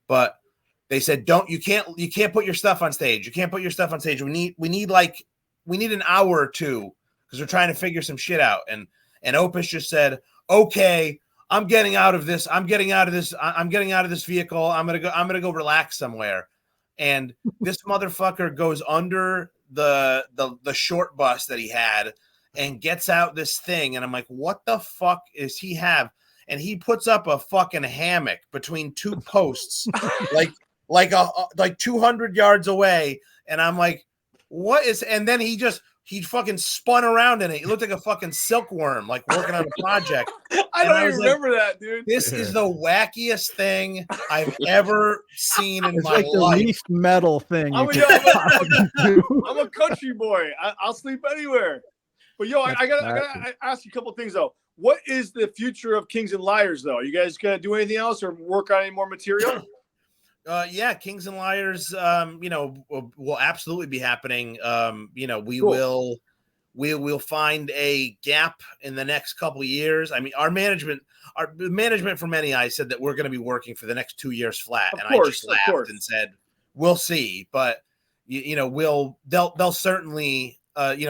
But they said, you can't put your stuff on stage. You can't put your stuff on stage. We need an hour or two because we're trying to figure some shit out. And Opus just said, okay, I'm getting out of this vehicle. I'm gonna go relax somewhere. And this motherfucker goes under the short bus that he had and gets out this thing. And I'm like, what the fuck is he have? And he puts up a fucking hammock between 2 posts, like 200 yards away. And I'm like, what is, and then he fucking spun around in it. He looked like a fucking silkworm, like working on a project. I don't even remember that, dude. This is the wackiest thing I've ever seen in my life. It's like the least metal thing. I'm a country boy. I'll sleep anywhere. But I gotta ask you a couple things though. What is the future of Kings and Liars though? Are you guys gonna do anything else or work on any more material? Yeah, Kings and Liars, will absolutely be happening. We'll find a gap in the next couple of years. I mean, our management from NEI said that we're going to be working for the next 2 years flat, I just laughed and said, "We'll see." But they'll certainly,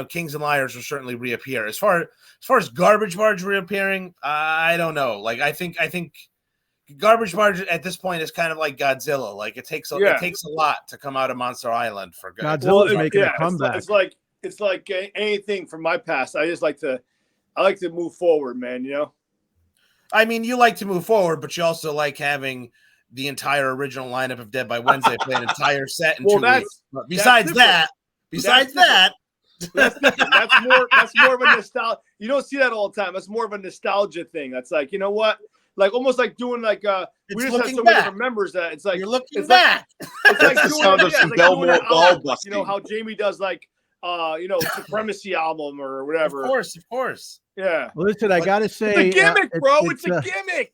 Kings and Liars will certainly reappear. As far as Garbage Barge reappearing, I don't know. Like, I think. Garbage Barge at this point is kind of like Godzilla. Like, it takes a lot to come out of Monster Island for Godzilla's making a comeback. It's like it's like anything from my past. I like to move forward, man. You know. I mean, you like to move forward, but you also like having the entire original lineup of Dead by Wednesday play an entire set in 2 weeks. But besides that, that's more of a nostalgia. You don't see that all the time. That's more of a nostalgia thing. That's like, you know what? Like almost like doing like we just had so many different members that it's like you're looking back. It's like doing sound of some Bellmore ball busting. You know how Jamie does like Supremacy album or whatever. Of course. Yeah. Well, listen, I gotta say, it's a gimmick, bro. It's a gimmick.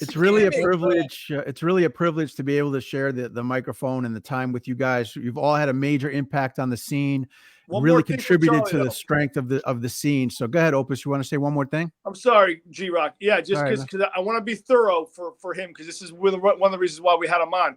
It's really a privilege. It's really a privilege to be able to share the microphone and the time with you guys. You've all had a major impact on the scene. Really contributed to the strength of the scene. So go ahead, Opus. You want to say one more thing? I'm sorry, G-Rock. Yeah, just because I want to be thorough for him because this is one of the reasons why we had him on.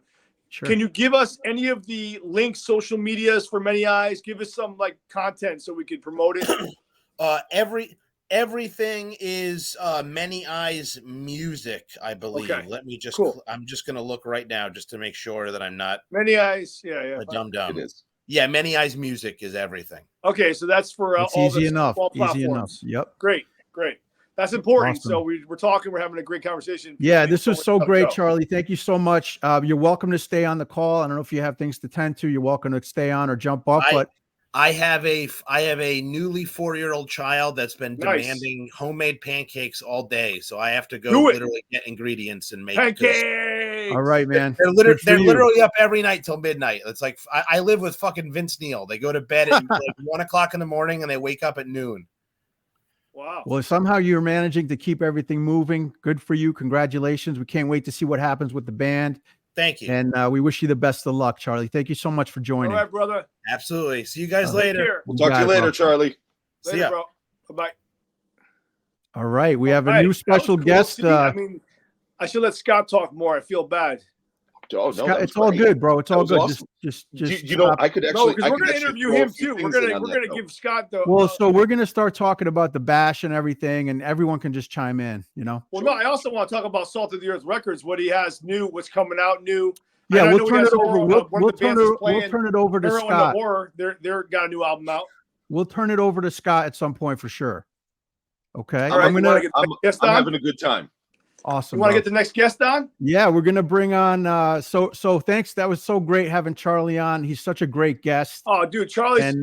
Sure. Can you give us any of the links, social medias for Many Eyes? Give us some like content so we can promote it. Everything is Many Eyes Music, I believe. Okay. Let me just. Cool. I'm just gonna look right now just to make sure that I'm not Many Eyes. Yeah. a dum. It is. Yeah, Many Eyes Music is everything. Okay, so that's for it's all easy the enough. all Easy enough. Yep. Great. That's important. Awesome. So we're talking. We're having a great conversation. Yeah, this was so great, Charlie. Thank you so much. You're welcome to stay on the call. I don't know if you have things to tend to. You're welcome to stay on or jump off. But I have a newly 4-year-old child that's been demanding homemade pancakes all day, so I have to go literally get ingredients and make pancakes. All right, man. They're literally up every night till midnight. It's like I live with fucking Vince Neil. They go to bed at like 1 o'clock in the morning and they wake up at noon. Wow. Well, somehow you're managing to keep everything moving. Good for you. Congratulations. We can't wait to see what happens with the band. Thank you. And we wish you the best of luck, Charlie. Thank you so much for joining. All right, brother. Absolutely. See you guys later. We'll talk to you later, Charlie. See ya, bro. Bye. All right. We have a new special guest. I mean, I should let Scott talk more. I feel bad. Oh, no, Scott, it's all good, bro. It's all good. Awesome. Just I could actually. because we're going to interview him too. We're going to give Scott the. Well, so we're going to start talking about the bash and everything, and everyone can just chime in. You know. Well, no, I also want to talk about Salt of the Earth Records. What he has new, what's coming out new. Yeah, we'll turn it over. We'll turn it over to Scott. Horror, they're got a new album out. We'll turn it over to Scott at some point for sure. Okay. All right, I'm having a good time. Awesome. You want to get the next guest on? Yeah, we're gonna bring on. So thanks. That was so great having Charlie on. He's such a great guest. Oh, dude, Charlie's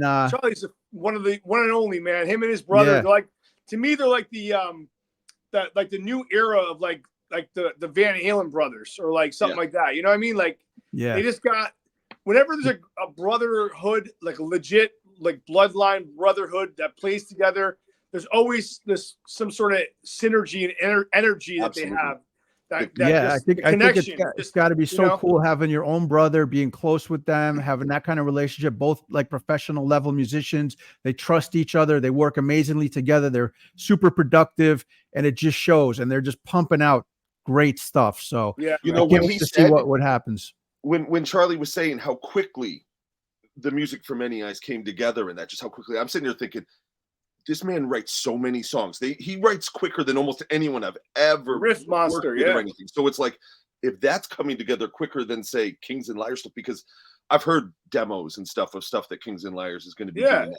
one and only, man. Him and his brother, they're like, to me, they're like the new era of like the Van Halen brothers or like something like that. You know what I mean? Like, they just got, whenever there's a brotherhood, like a legit like bloodline brotherhood that plays together, there's always some sort of synergy and energy that they have. I think it's got to be so cool having your own brother, being close with them, having that kind of relationship. Both like professional level musicians, they trust each other, they work amazingly together, they're super productive, and it just shows. And they're just pumping out great stuff. So when he said, see what happens. When Charlie was saying how quickly the music for Many Eyes came together, and that just how quickly, I'm sitting there thinking, this man writes so many songs. He writes quicker than almost anyone I've ever riff monster, or anything. So it's like, if that's coming together quicker than say Kings and Liars stuff, because I've heard demos and stuff that Kings and Liars is going to be doing.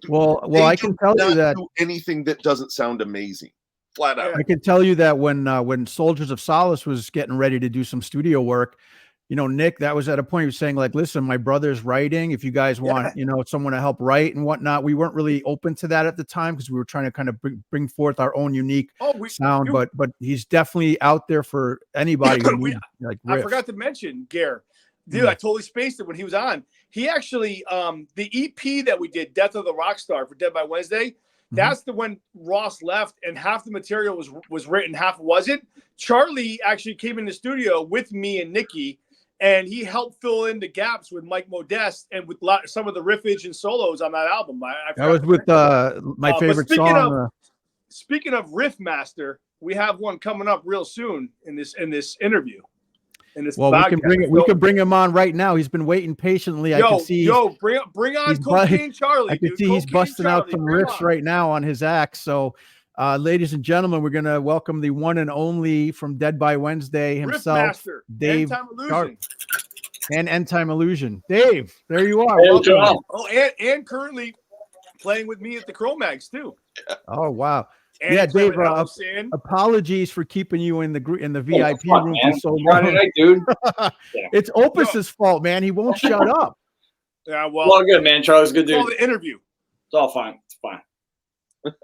Well, I can tell you that anything that doesn't sound amazing, flat out. I can tell you that when Soldiers of Solace was getting ready to do some studio work, Nick, that was at a point he was saying like, listen, my brother's writing. If you guys want, someone to help write and whatnot, we weren't really open to that at the time because we were trying to kind of bring forth our own unique sound. But he's definitely out there for anybody who needs like riffs. I forgot to mention Gare. Dude, I totally spaced it when he was on. He actually, the EP that we did, Death of the Rockstar for Dead by Wednesday, that's the one Ross left and half the material was written, half wasn't. Charlie actually came in the studio with me and Nikki, and he helped fill in the gaps with Mike Modeste and with some of the riffage and solos on that album. That was with my favorite song. Speaking of Riff Master, we have one coming up real soon in this interview. We can bring him on right now. He's been waiting patiently. I can see. Bring on Cocaine Charlie. I can see he's busting out some riffs right now on his axe. So, ladies and gentlemen, we're gonna welcome the one and only from Dead by Wednesday himself, Riffmaster, Dave. and End Time Illusion. Dave, there you are. Hey, Welcome. Oh, and currently playing with me at the Cro-Mags too. Oh wow. And yeah, Dave. Apologies for keeping you in the VIP room man. for so long. Friday night, dude. It's Opus's fault, man. He won't shut up. Yeah, Well, all good, man. Charlie's a good dude. The interview. It's all fine. It's fine.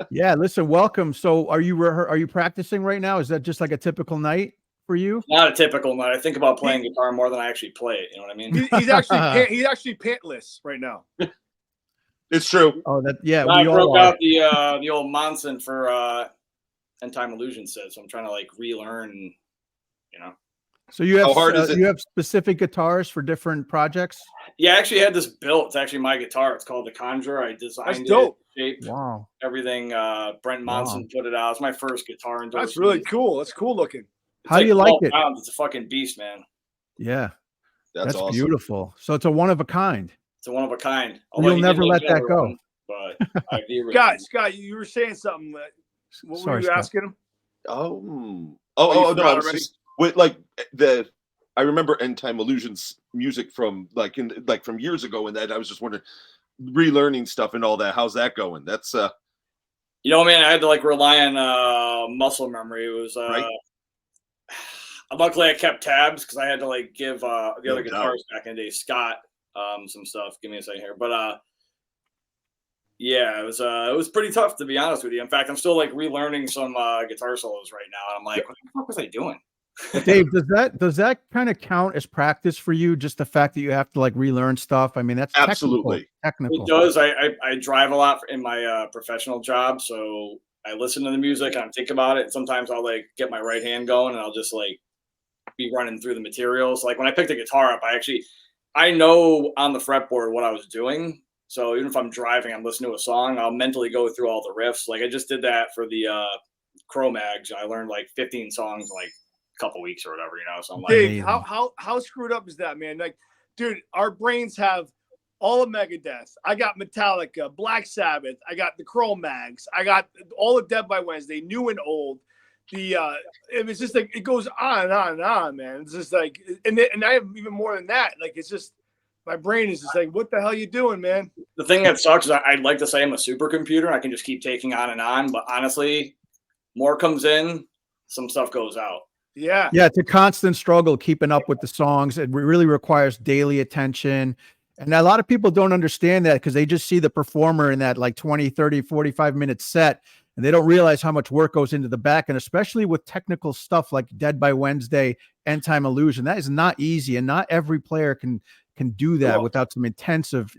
Yeah, listen, welcome. So are you practicing right now? Is that just like a typical night for you? Not a typical night. I think about playing guitar more than I actually play it. You know what I mean? He's actually pantless right now. It's true. Oh, yeah. I broke out the old Monson for End Time Illusion set, so I'm trying to like relearn. You know. So you have you have specific guitars for different projects? Yeah, I actually had this built. It's actually my guitar. It's called the Conjurer. I designed it, shaped, everything. Brent Monson put it out. It's my first guitar endorsement. That's really cool. That's cool looking. How do you like it? It's a fucking beast, man. Yeah, that's awesome. Beautiful. So it's a one of a kind. It's a one of a kind. You'll never let that go. But Scott, you were saying something. What were you asking him? No, I was just with like I remember End Time Illusions music from from years ago, and that I was just wondering, relearning stuff and all that. How's that going? That's you know, man, I had to like rely on muscle memory. It was right. Luckily I kept tabs because I had to like give the other guitarist back in the day, Scott, some stuff. Give me a second here, but yeah, it was pretty tough, to be honest with you. In fact, I'm still like relearning some guitar solos right now, and I'm like, what the fuck was I doing? Dave, does that kind of count as practice for you? Just the fact that you have to like relearn stuff. I mean, that's absolutely technical. It does. I drive a lot in my professional job, so I listen to the music and I think about it. And sometimes I'll like get my right hand going and I'll just like be running through the materials. Like when I picked the guitar up, I know on the fretboard what I was doing. So even if I'm driving, I'm listening to a song, I'll mentally go through all the riffs. Like I just did that for the Cro-Mags. I learned like 15 songs in like a couple weeks or whatever, you know. So I'm like, Dave, how screwed up is that, man? Like, dude, our brains have all of Megadeth. I got Metallica, Black Sabbath. I got the Cro-Mags. I got all of Dead by Wednesday, new and old. It's just like it goes on and on and on, man. It's just like, and I have even more than that. Like it's just. My brain is just like, what the hell you doing, man? The thing that sucks is I'd like to say I'm a supercomputer. I can just keep taking on, but honestly, more comes in, some stuff goes out. Yeah. Yeah, it's a constant struggle keeping up with the songs. It really requires daily attention. And a lot of people don't understand that because they just see the performer in that like 20, 30, 45-minute set, and they don't realize how much work goes into the back. And especially with technical stuff like Dead by Wednesday, End Time Illusion, that is not easy. And not every player can do that without some intensive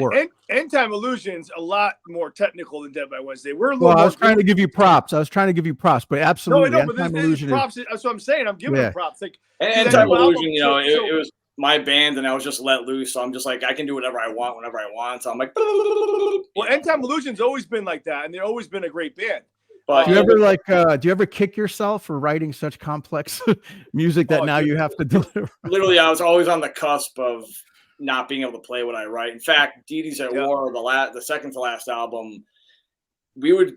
work. End Time Illusion's a lot more technical than Dead by Wednesday. I was trying to give you props. But absolutely. No, but this props. That's what I'm saying. I'm giving them props. Like End Time Illusion, you know, it was my band, and I was just let loose. So I'm just like, I can do whatever I want whenever I want. So I'm like, well, End Time Illusion's always been like that, and they've always been a great band. But do you ever kick yourself for writing such complex music that now you have to deliver? Literally, I was always on the cusp of not being able to play what I write. In fact, Dee Dee's at War, the second to last album, we would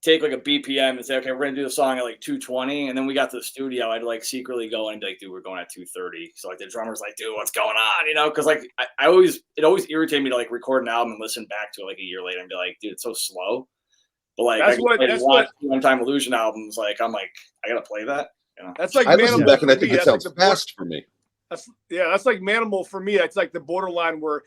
take like a BPM and say, okay, we're gonna do the song at like 220, and then we got to the studio. I'd like secretly go and be like, dude, we're going at 230. So like the drummer's like, dude, what's going on? You know, because like it always irritated me to like record an album and listen back to it like a year later and be like, dude, it's so slow. But like that's what One Time Illusion albums, like I'm like, I gotta play that. You know? That's like I listen back and I think it sounds fast for me. That's like Manimal for me. That's like the borderline where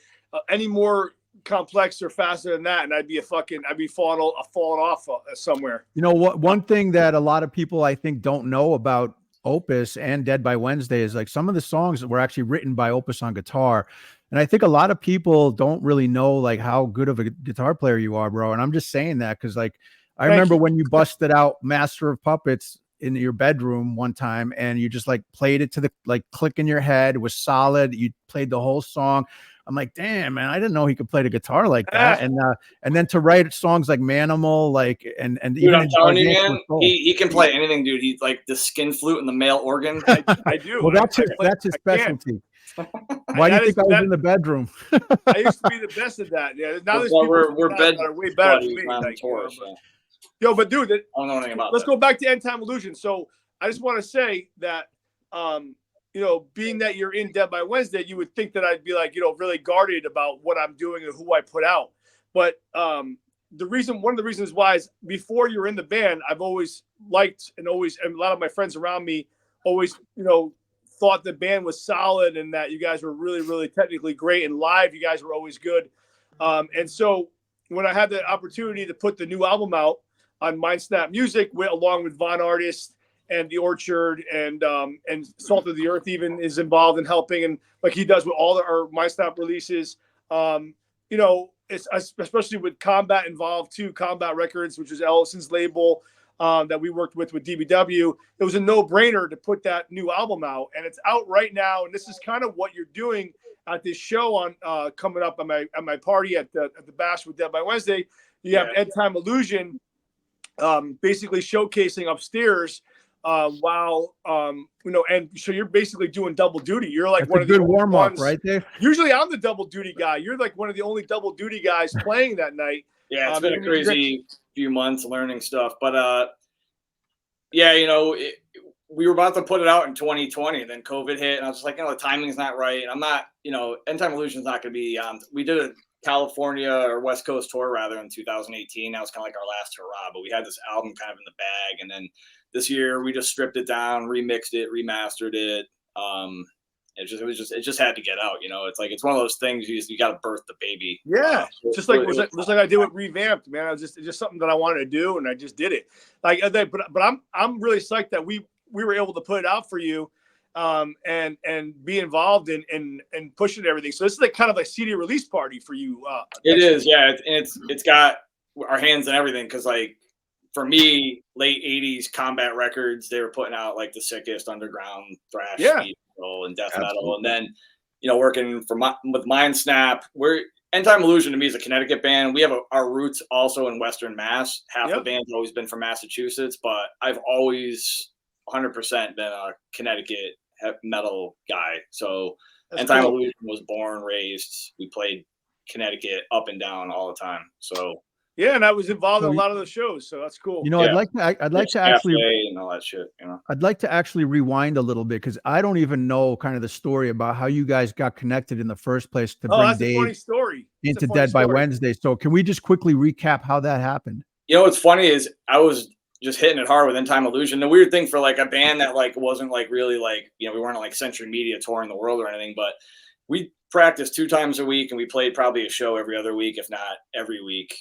any more complex or faster than that, and I'd be falling off somewhere. You know what? One thing that a lot of people I think don't know about Opus and Dead by Wednesday is like some of the songs that were actually written by Opus on guitar. And I think a lot of people don't really know like how good of a guitar player you are, bro. And I'm just saying that because like I remember when you busted out Master of Puppets in your bedroom one time and you just like played it to the like click in your head. It was solid. You played the whole song. I'm like, damn, man, I didn't know he could play the guitar like that. And then to write songs like Manimal, like and dude, even I'm telling you, man, he can play anything, dude. He's like the skin flute and the male organ. I do. Well, that's his specialty. Why do you think I was in the bedroom? I used to be the best at that. Yeah, now there's people we're bed that are way better than me. Like, tour, yo, but dude, I don't know anything about let's go back to End Time Illusion. So I just want to say that being that you're in Dead by Wednesday, you would think that I'd be like, really guarded about what I'm doing and who I put out. But one of the reasons why is before you're in the band, I've always liked and a lot of my friends around me always, thought the band was solid and that you guys were really, really technically great, and live, you guys were always good. And so when I had the opportunity to put the new album out on Mindsnap Music along with Von Artist and The Orchard and Salt of the Earth even is involved in helping, and like he does with all our Mindsnap releases, it's especially with Combat involved too, Combat Records, which is Ellison's label, that we worked with DBW. It was a no-brainer to put that new album out, and it's out right now. And this is kind of what you're doing at this show on coming up at my party at the Bash with Dead by Wednesday. You have End Time Illusion, basically showcasing upstairs while and so you're basically doing double duty. You're like, that's one of the good warm up, right there. Usually I'm the double duty guy. You're like one of the only double duty guys playing that night. Yeah, it's been a crazy few months learning stuff, but we were about to put it out in 2020, and then COVID hit, and I was just like, the timing's not right. I'm not, End Time Illusion's not going to be. We did a California or West Coast tour rather in 2018. That was kind of like our last hurrah, but we had this album kind of in the bag, and then this year we just stripped it down, remixed it, remastered it. It just had to get out. It's like, it's one of those things you got to birth the baby. Yeah. Just like I did with Revamped, man. It's just something that I wanted to do, and I just did it. But I'm really psyched that we were able to put it out for you, and be involved in pushing everything. So this is like kind of a CD release party for you. It is. Yeah. And it's got our hands in everything. Cause like, for me, late 80s Combat Records, they were putting out like the sickest underground thrash metal and death metal. And then, working with Mindsnap, End Time Illusion to me is a Connecticut band. We have our roots also in Western Mass. Half the band's always been from Massachusetts, but I've always 100% been a Connecticut metal guy. So End Time Illusion was born, raised. We played Connecticut up and down all the time. So. Yeah, and I was involved in a lot of those shows, so that's cool. I'd like to actually and all that shit. I'd like to actually rewind a little bit because I don't even know kind of the story about how you guys got connected in the first place to bring Dave a funny story. into Dead by Wednesday. So can we just quickly recap how that happened? What's funny is I was just hitting it hard with End Time Illusion. The weird thing for like a band that like wasn't like really like we weren't like Century Media touring the world or anything, but we practiced 2 times a week, and we played probably a show every other week, if not every week,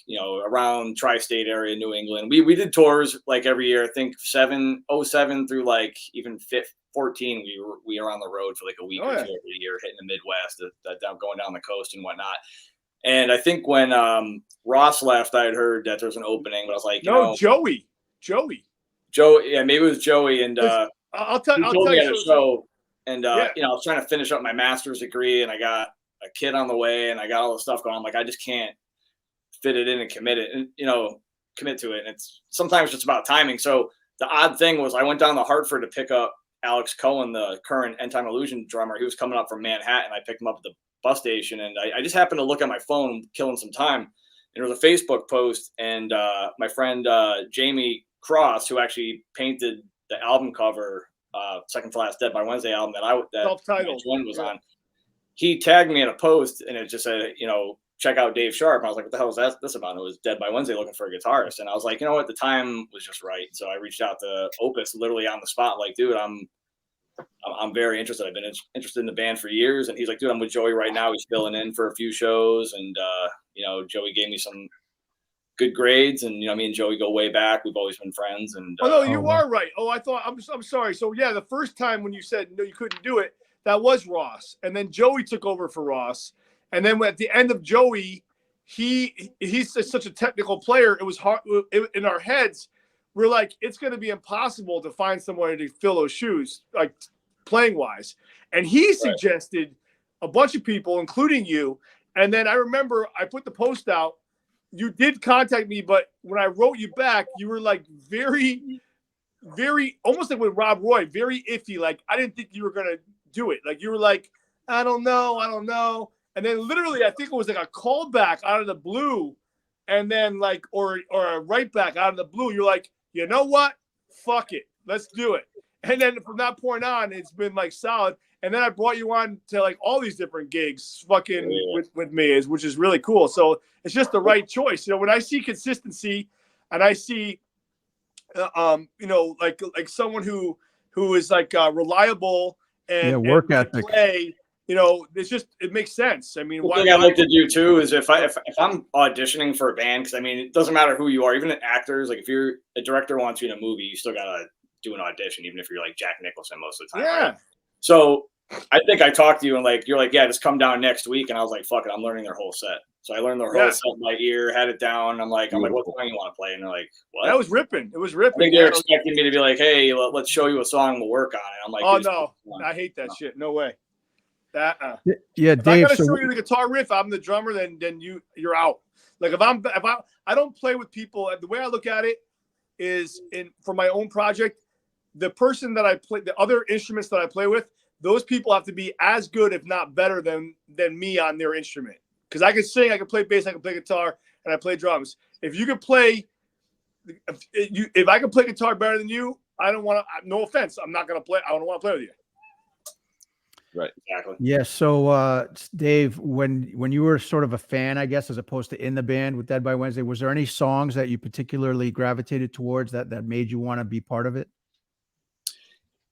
around tri-state area, New England. We did tours like every year. I think 07 through like even 14, we were on the road for like a week or 2 every year, hitting the Midwest, going down the coast and whatnot. And I think when Ross left, I had heard that there was an opening, but I was like, Joey. Yeah, maybe it was Joey, and I'll tell you at a show. And, I was trying to finish up my master's degree, and I got a kid on the way, and I got all the stuff going. I'm like, I just can't fit it in and commit to it. And it's sometimes just about timing. So the odd thing was I went down to Hartford to pick up Alex Cohen, the current End Time Illusion drummer. He was coming up from Manhattan. I picked him up at the bus station, and I just happened to look at my phone, killing some time. And there was a Facebook post, and my friend Jamie Cross, who actually painted the album cover, second to last Dead by Wednesday album that Twin was on. He tagged me in a post, and it just said, check out Dave Sharp. And I was like, what the hell is this about? And it was Dead by Wednesday looking for a guitarist. And I was like, the time was just right. So I reached out to Opus literally on the spot, like, dude, I'm very interested. I've been interested in the band for years. And he's like, dude, I'm with Joey right now. He's filling in for a few shows. And, Joey gave me some good grades, and me and Joey go way back. We've always been friends. And you are right. I'm sorry. So yeah, the first time when you said no, you couldn't do it, that was Ross, and then Joey took over for Ross, and then at the end of Joey, he's such a technical player. It was hard in our heads. We're like, it's going to be impossible to find someone to fill those shoes, like playing wise. And he suggested a bunch of people, including you. And then I remember I put the post out. You did contact me, but when I wrote you back, you were like very, very, almost like with Rob Roy, very iffy. Like, I didn't think you were going to do it. Like, you were like, I don't know. And then literally, I think it was like a callback out of the blue. And then or a right back out of the blue. You're like, you know what? Fuck it. Let's do it. And then from that point on, it's been like solid. And then I brought you on to like all these different gigs fucking with me, which is really cool. So it's just the right choice. You know, when I see consistency and I see, you know, like someone who is like reliable and work ethic. Play, you know, it makes sense. I mean, one thing I like to do too is if I'm auditioning for a band, because I mean, it doesn't matter who you are, even actors. Like if you're a director wants you in a movie, you still gotta do an audition, even if you're like Jack Nicholson most of the time. Yeah. Right? So I think I talked to you and like you're like, yeah, just come down next week, and I was like, fuck it, I'm learning their whole set. So I learned their whole set by ear, had it down. I'm like, what song you want to play? And they're like, what? That was ripping. It was ripping. I think they're expecting me to be like, hey, let's show you a song, we'll work on it. I'm like, oh no, I hate that shit. No way. That yeah, if Dave. I gotta show you the guitar riff, I'm the drummer. Then you're out. Like if I don't play with people. The way I look at it is for my own project. The person that I play, the other instruments that I play with, those people have to be as good, if not better, than me on their instrument. Because I can sing, I can play bass, I can play guitar, and I play drums. If you can play, if I can play guitar better than you, I don't want to. No offense, I'm not gonna play. I don't want to play with you. Right. Exactly. Yeah. So, Dave, when you were sort of a fan, I guess, as opposed to in the band with Dead by Wednesday, was there any songs that you particularly gravitated towards that made you want to be part of it?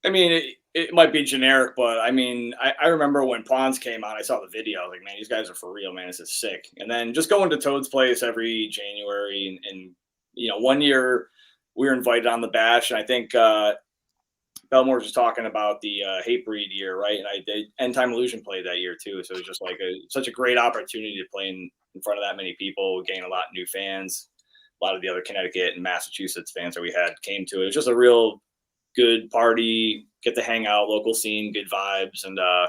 I mean, it might be generic, but I mean, I remember when Pawns came out, I saw the video. I was like, man, these guys are for real, man. This is sick. And then just going to Toad's Place every January. And you know, one year we were invited on the bash. And I think Bellmore was just talking about the Hatebreed year, right? And I did End Time Illusion played that year too. So it was just like such a great opportunity to play in front of that many people, gain a lot of new fans. A lot of the other Connecticut and Massachusetts fans that we had came to it. It was just a real good party, get to hang out, local scene, good vibes. And I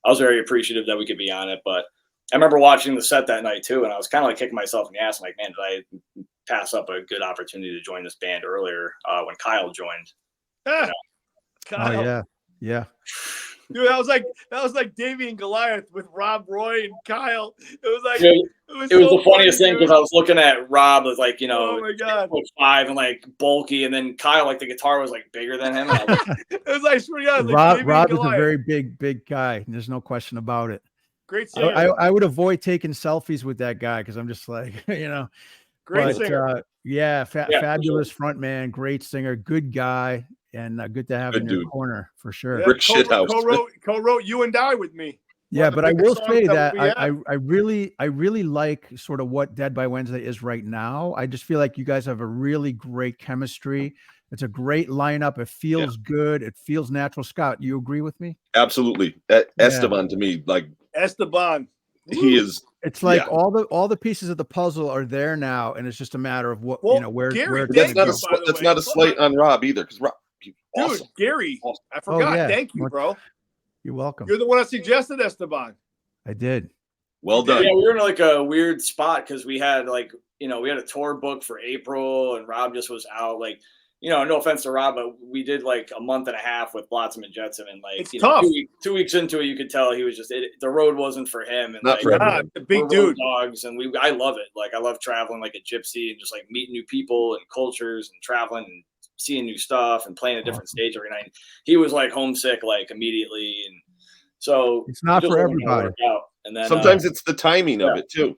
was very appreciative that we could be on it. But I remember watching the set that night too. And I was kind of like kicking myself in the ass. I'm like, man, did I pass up a good opportunity to join this band earlier when Kyle joined? Ah, you know? Kyle. Oh yeah. Yeah. Dude, that was like Davey and Goliath with Rob Roy and Kyle. It was like it was the funniest thing because I was looking at Rob was like, you know, oh my God, 5 and like bulky, and then Kyle, like the guitar was like bigger than him. And it was like, like Rob is a very big guy. There's no question about it. Great singer. I would avoid taking selfies with that guy because I'm just like, you know. Great singer. Fabulous front man, great singer, good guy, and good to have in your corner for sure. Yeah, Brick shithouse. Co-wrote You and I with me. Yeah, but I will say that I really like sort of what Dead by Wednesday is right now. I just feel like you guys have a really great chemistry. It's a great lineup. It feels good. It feels natural. Scott, you agree with me? Absolutely. Esteban to me, like Esteban. He is. It's like all the pieces of the puzzle are there now, and it's just a matter of what where. Gary, that's not a slight on Rob either, because Rob, awesome. Gary, awesome. I forgot. Thank you, bro. You're welcome. You're the one that suggested Esteban. I did. Well done. Yeah, we were in like a weird spot because we had we had a tour booked for April, and Rob just was out. Like, no offense to Rob, but we did like a month and a half with Blotsam and Jetsam, and like it's tough. 2 weeks into it, you could tell he was just the road wasn't for him. And not for the big dude. Dogs, and I love it. Like I love traveling like a gypsy and just like meeting new people and cultures and traveling and seeing new stuff and playing a different stage every night. He was like homesick like immediately, and so it's not for everybody. And then sometimes it's the timing of it too.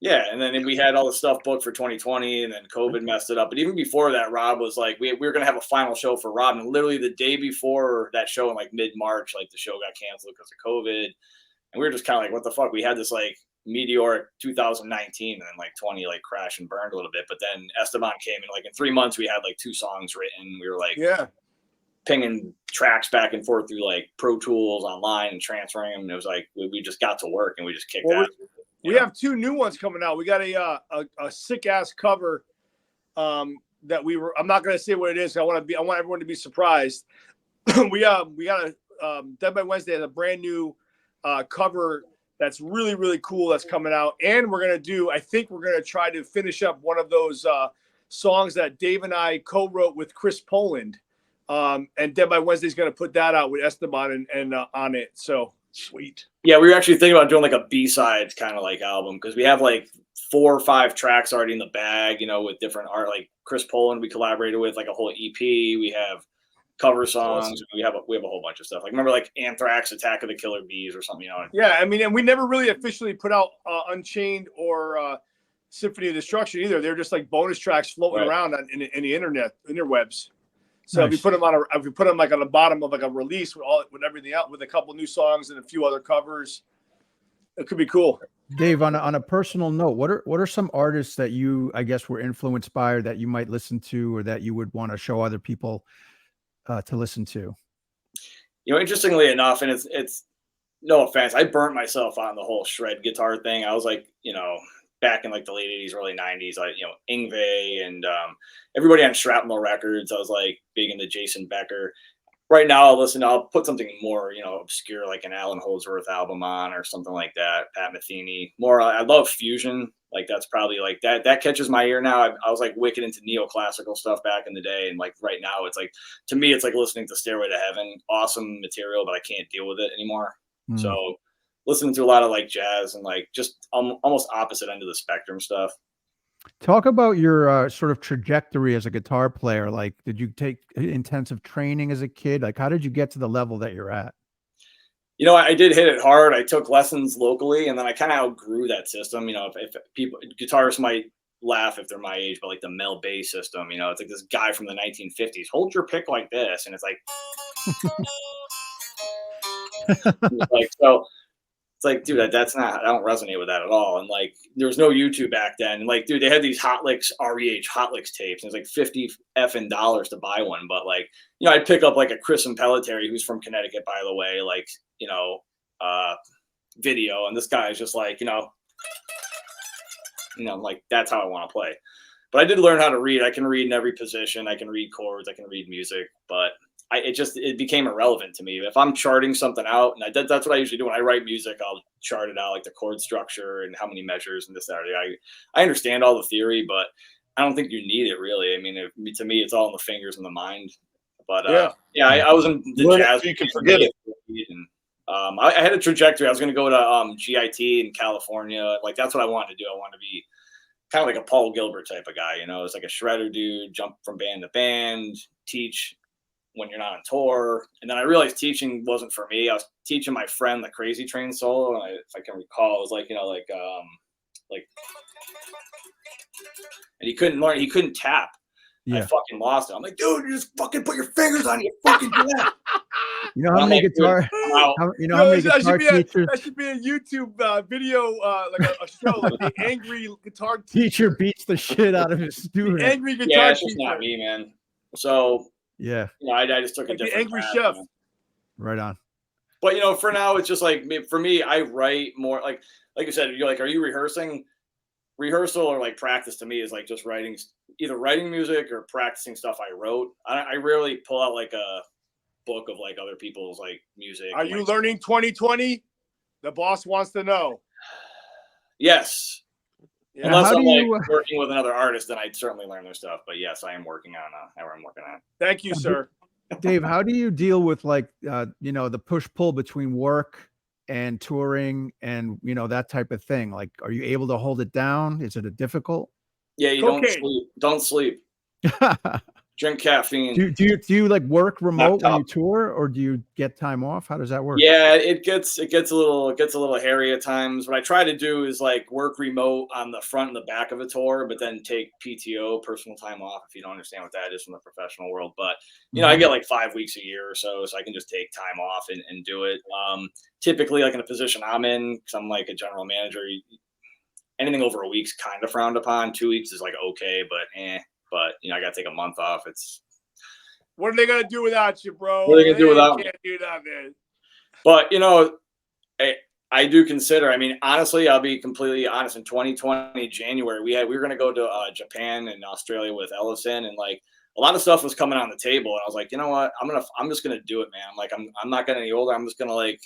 Yeah, and then we had all the stuff booked for 2020, and then COVID messed it up. But even before that, Rob was like, we were going to have a final show for Rob, and literally the day before that show in like mid-March, like the show got canceled because of COVID, and we were just kind of like, what the fuck? We had this like meteoric 2019, and then like 20 like crashed and burned a little bit. But then Esteban came, and like in 3 months we had like 2 songs written. We were like, pinging tracks back and forth through like Pro Tools online and transferring them. And it was like we just got to work and we just kicked ass. We have 2 new ones coming out. We got a sick ass cover that I'm not gonna say what it is. I want everyone to be surprised. we got a Dead by Wednesday has a brand new cover that's really, really cool that's coming out. And I think we're gonna try to finish up one of those songs that Dave and I co-wrote with Chris Poland. And Dead by Wednesday is going to put that out with Esteban and on it. So sweet. Yeah, we were actually thinking about doing like a B-sides kind of like album because we have like 4 or 5 tracks already in the bag, with different art. Like Chris Poland, we collaborated with like a whole EP. We have cover songs. Awesome. We have a whole bunch of stuff. Like remember like Anthrax, Attack of the Killer Bees or something, Yeah, I mean, and we never really officially put out Unchained or Symphony of Destruction either. They're just like bonus tracks floating around in the interwebs. So nice. If you put them like on the bottom of like a release with everything out, with a couple new songs and a few other covers, it could be cool. Dave, on a personal note, what are some artists that you, I guess, were influenced by, or that you might listen to, or that you would want to show other people to listen to? Interestingly enough, and it's no offense, I burnt myself on the whole shred guitar thing. I was like, back in like the late 80s, early 90s, like, Yngwie and everybody on Shrapnel Records. I was like big into Jason Becker. Right now I'll put something more, obscure, like an Alan Holdsworth album on or something like that. Pat Metheny. More, I love fusion. Like that's probably like that catches my ear now. I was like wicked into neoclassical stuff back in the day. And like right now it's like, to me, it's like listening to Stairway to Heaven. Awesome material, but I can't deal with it anymore. So listening to a lot of like jazz and like just almost opposite end of the spectrum stuff. Talk about your sort of trajectory as a guitar player. Like, did you take intensive training as a kid? Like, how did you get to the level that you're at? I did hit it hard. I took lessons locally, and then I kind of outgrew that system. If people, guitarists might laugh if they're my age, but like the Mel Bay system, it's like this guy from the 1950s, hold your pick like this. And it's like, so. It's like, dude, that's not, I don't resonate with that at all. And like, there was no YouTube back then. And like, dude, they had these Hot Licks, REH Hot Licks tapes. And it was like $50 effing to buy one. But like, I'd pick up like a Chris Impellitteri, who's from Connecticut, by the way, like, video. And this guy is just like, like, that's how I want to play. But I did learn how to read. I can read in every position. I can read chords. I can read music. But it became irrelevant to me. If I'm charting something out, and that's what I usually do when I write music, I'll chart it out, like the chord structure and how many measures and this, that, or that. I understand all the theory, but I don't think you need it really. I mean, to me, it's all in the fingers and the mind. But I was in the jazz. You can forget it. And, I had a trajectory. I was going to go to GIT in California. Like that's what I wanted to do. I wanted to be kind of like a Paul Gilbert type of guy. It's like a shredder dude, jump from band to band, teach when you're not on tour. And then I realized teaching wasn't for me. I was teaching my friend the Crazy Train solo. And if I can recall, it was like, and he couldn't learn, he couldn't tap. Yeah. I fucking lost it. I'm like, dude, you just fucking put your fingers on your fucking tap. You know how many guitar, how many guitar teachers? That should be a YouTube video, like a show, like the angry guitar teacher beats the shit out of his student. The angry guitar it's just not me, man. So yeah, I just took a different the angry chef. Right on. But for now, it's just like for me, I write more. Like you said, you're like, are you rehearsing? Rehearsal or like practice to me is like just either writing music or practicing stuff I wrote. I rarely pull out like a book of like other people's like music. Are you learning 2020? The boss wants to know. Yes. Yeah. Unless I'm like working with another artist, then I'd certainly learn their stuff. But yes, I am working on I'm working on it. Thank you, sir. Dave, how do you deal with like the push-pull between work and touring and that type of thing? Like, are you able to hold it down? Is it difficult? Yeah, don't sleep. Drink caffeine. Do you like work remote when you tour, or do you get time off? How does that work? Yeah, it gets a little hairy at times. What I try to do is like work remote on the front and the back of a tour, but then take PTO, personal time off, if you don't understand what that is from the professional world. But I get like 5 weeks a year or so I can just take time off and do it. Typically, like in a position I'm in, because I'm like a general manager, anything over a week's kind of frowned upon. 2 weeks is like okay, but I got to take a month off. What are they going to do without you, bro? What are they going to do without me? Can't do that, man. But, I do consider, honestly, I'll be completely honest. In 2020, January, we were going to go to Japan and Australia with Ellison, and like a lot of stuff was coming on the table. And I was like, you know what? I'm just going to do it, man. Like, I'm not getting any older. I'm just going to like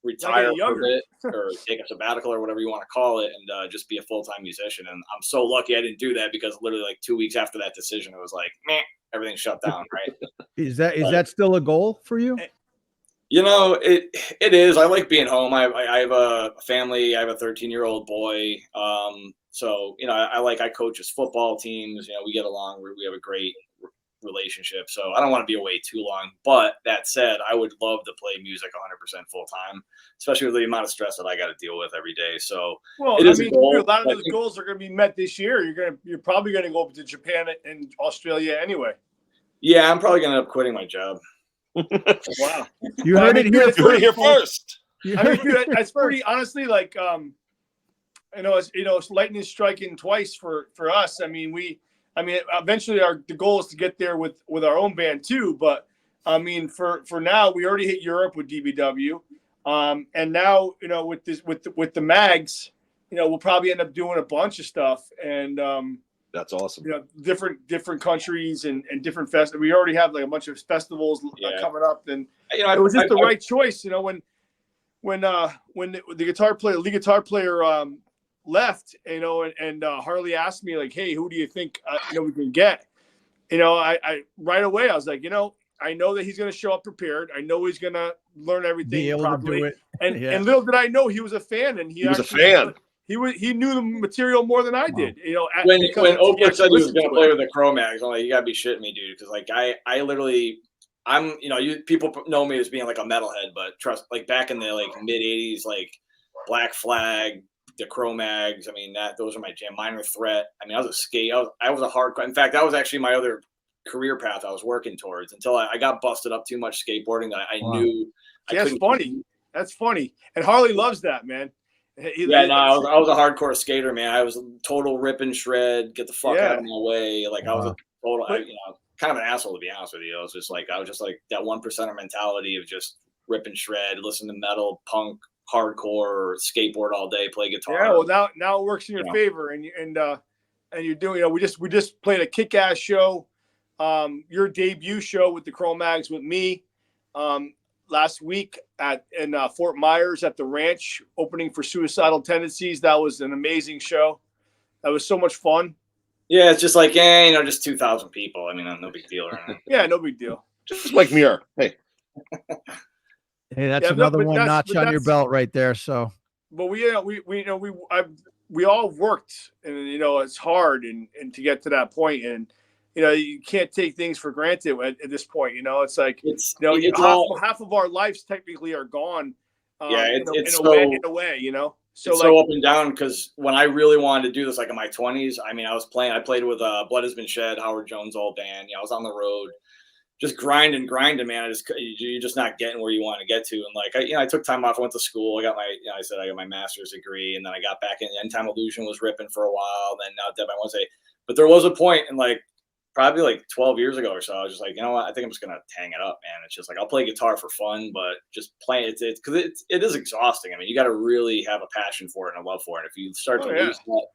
retire for a bit or take a sabbatical or whatever you want to call it, and just be a full-time musician. And I'm so lucky I didn't do that, because literally like 2 weeks after that decision, it was like, meh, everything shut down. Right. Is that still a goal for you? It is. I like being home. I have a family. I have a 13-year-old boy. So, I coach his football teams. We get along. We have a great relationship. So I don't want to be away too long. But that said, I would love to play music 100% full time, especially with the amount of stress that I got to deal with every day. So well, it is a lot of those goals are going to be met this year. You're probably going to go to Japan and Australia anyway. Yeah, I'm probably going to end up quitting my job. Wow, you heard it here first. I mean, dude, that's pretty honestly like it's lightning striking twice for us. I mean, eventually the goal is to get there with our own band too. But I mean, for now, we already hit Europe with DBW, and now with the mags, we'll probably end up doing a bunch of stuff, and that's awesome. Different countries and different festivals. We already have like a bunch of festivals coming up, and it was just the right choice. When the lead guitar player left, and Harley asked me like, hey, who do you think we can get? I right away I was like, I know that he's going to show up prepared. I know he's going to learn everything properly. And little did I know he was a fan, and he was a fan. He knew the material more than I did. When Opus said he was going to play with the Cro-Mags, I'm like, you got to be shitting me, dude, because like I literally. People know me as being like a metalhead, but trust, like back in the like mid '80s, like Black Flag, the Cro-Mags. I mean, those are my jam. Minor Threat. I mean, I was a hardcore. In fact, that was actually my other career path I was working towards until I got busted up too much skateboarding that I knew. That's funny. That's funny. And Harley loves that, man. I was a hardcore skater, man. I was a total rip and shred, get the fuck out of my way. Like I was a total, kind of an asshole, to be honest with you. I was just like that 1%er mentality of just rip and shred, listen to metal, punk, hardcore, skateboard all day, play guitar. Yeah, well now it works in your favor, and you're doing. We just played a kick-ass show, your debut show with the Cro-Mags with me, last week in Fort Myers at the Ranch, opening for Suicidal Tendencies. That was an amazing show. That was so much fun. Yeah, it's just like, just 2,000 people. I mean, no big deal. Right? Yeah, no big deal. Just like Muir. Hey, that's another notch on your belt right there. So, but we all worked, and it's hard and to get to that point, and you can't take things for granted at this point. It's like half of our lives technically are gone. It's in a way. So it's so up and down, because when I really wanted to do this, like in my 20s, I mean, I played with Blood Has Been Shed, Howard Jones' old band. I was on the road, just grinding, man. You're just not getting where you want to get to. And like, I took time off, I went to school. I got I got my master's degree, and then I got back in. End Time Illusion was ripping for a while. Then now Dead by Wednesday. But there was a point in like, probably like 12 years ago or so, I was just like, what? I think I'm just going to hang it up, man. It's just like, I'll play guitar for fun, but just playing it because it is exhausting. I mean, you got to really have a passion for it and a love for it. If you start to lose that,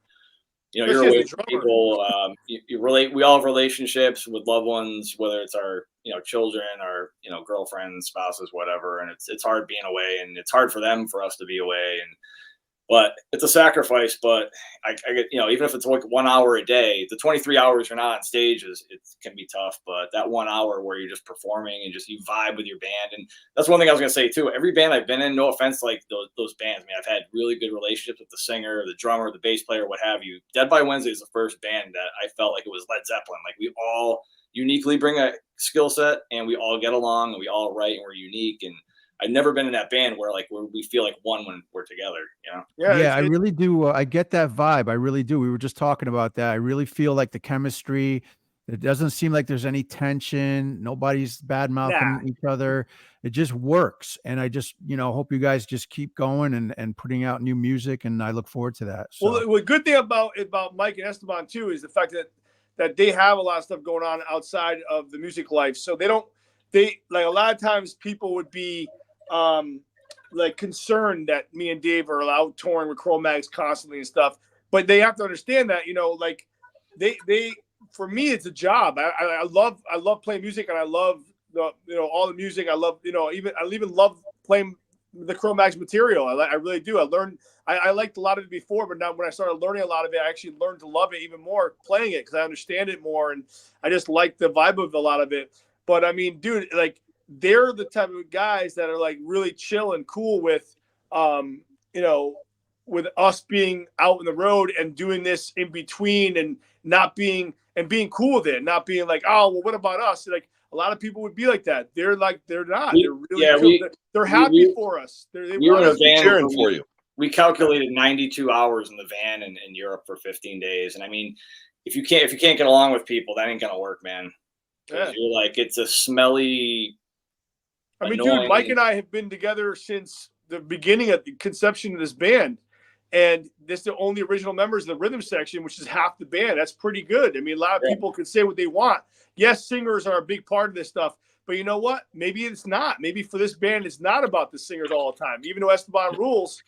you're away from people. You relate. We all have relationships with loved ones, whether it's our, children or, girlfriends, spouses, whatever. And it's hard being away, and it's hard for us to be away. But it's a sacrifice. But I get, even if it's like 1 hour a day, the 23 hours you're not on stage it can be tough. But that 1 hour where you're just performing and just you vibe with your band, and that's one thing I was gonna say too. Every band I've been in, no offense, like those bands, I mean, I've had really good relationships with the singer, the drummer, the bass player, what have you. Dead by Wednesday is the first band that I felt like it was Led Zeppelin. Like we all uniquely bring a skill set, and we all get along, and we all write, and we're unique. And I've never been in that band where we feel like one when we're together, Yeah, I really do. I get that vibe. I really do. We were just talking about that. I really feel like the chemistry, it doesn't seem like there's any tension. Nobody's bad mouthing each other. It just works. And I just, hope you guys just keep going and putting out new music. And I look forward to that. So. Well, the good thing about Mike and Esteban too, is the fact that they have a lot of stuff going on outside of the music life. So they like a lot of times people would be, like concerned that me and Dave are out touring with Cro-Mags constantly and stuff, but they have to understand that, like they for me, it's a job. I love playing music, and I love all the music. I love, I even love playing the Cro-Mags material. I really do. I liked a lot of it before, but now when I started learning a lot of it, I actually learned to love it even more playing it, because I understand it more, and I just like the vibe of a lot of it. But I mean, dude, like, they're the type of guys that are like really chill and cool with, with us being out on the road and doing this in between, and not being and being cool with it, not being like, oh, well, what about us? Like a lot of people would be like that. They're like, they're not. They're really they're happy for us. They want us to cheering for you. We calculated 92 hours in the van in Europe for 15 days. And I mean, if you can't get along with people, that ain't gonna work, man. Yeah. You're like, it's a smelly. I mean, dude, Mike and I have been together since the beginning of the conception of this band. And this is the only original members of the rhythm section, which is half the band. That's pretty good. I mean, a lot of people can say what they want. Yes, singers are a big part of this stuff. But you know what? Maybe it's not. Maybe for this band, it's not about the singers all the time. Even though Esteban rules,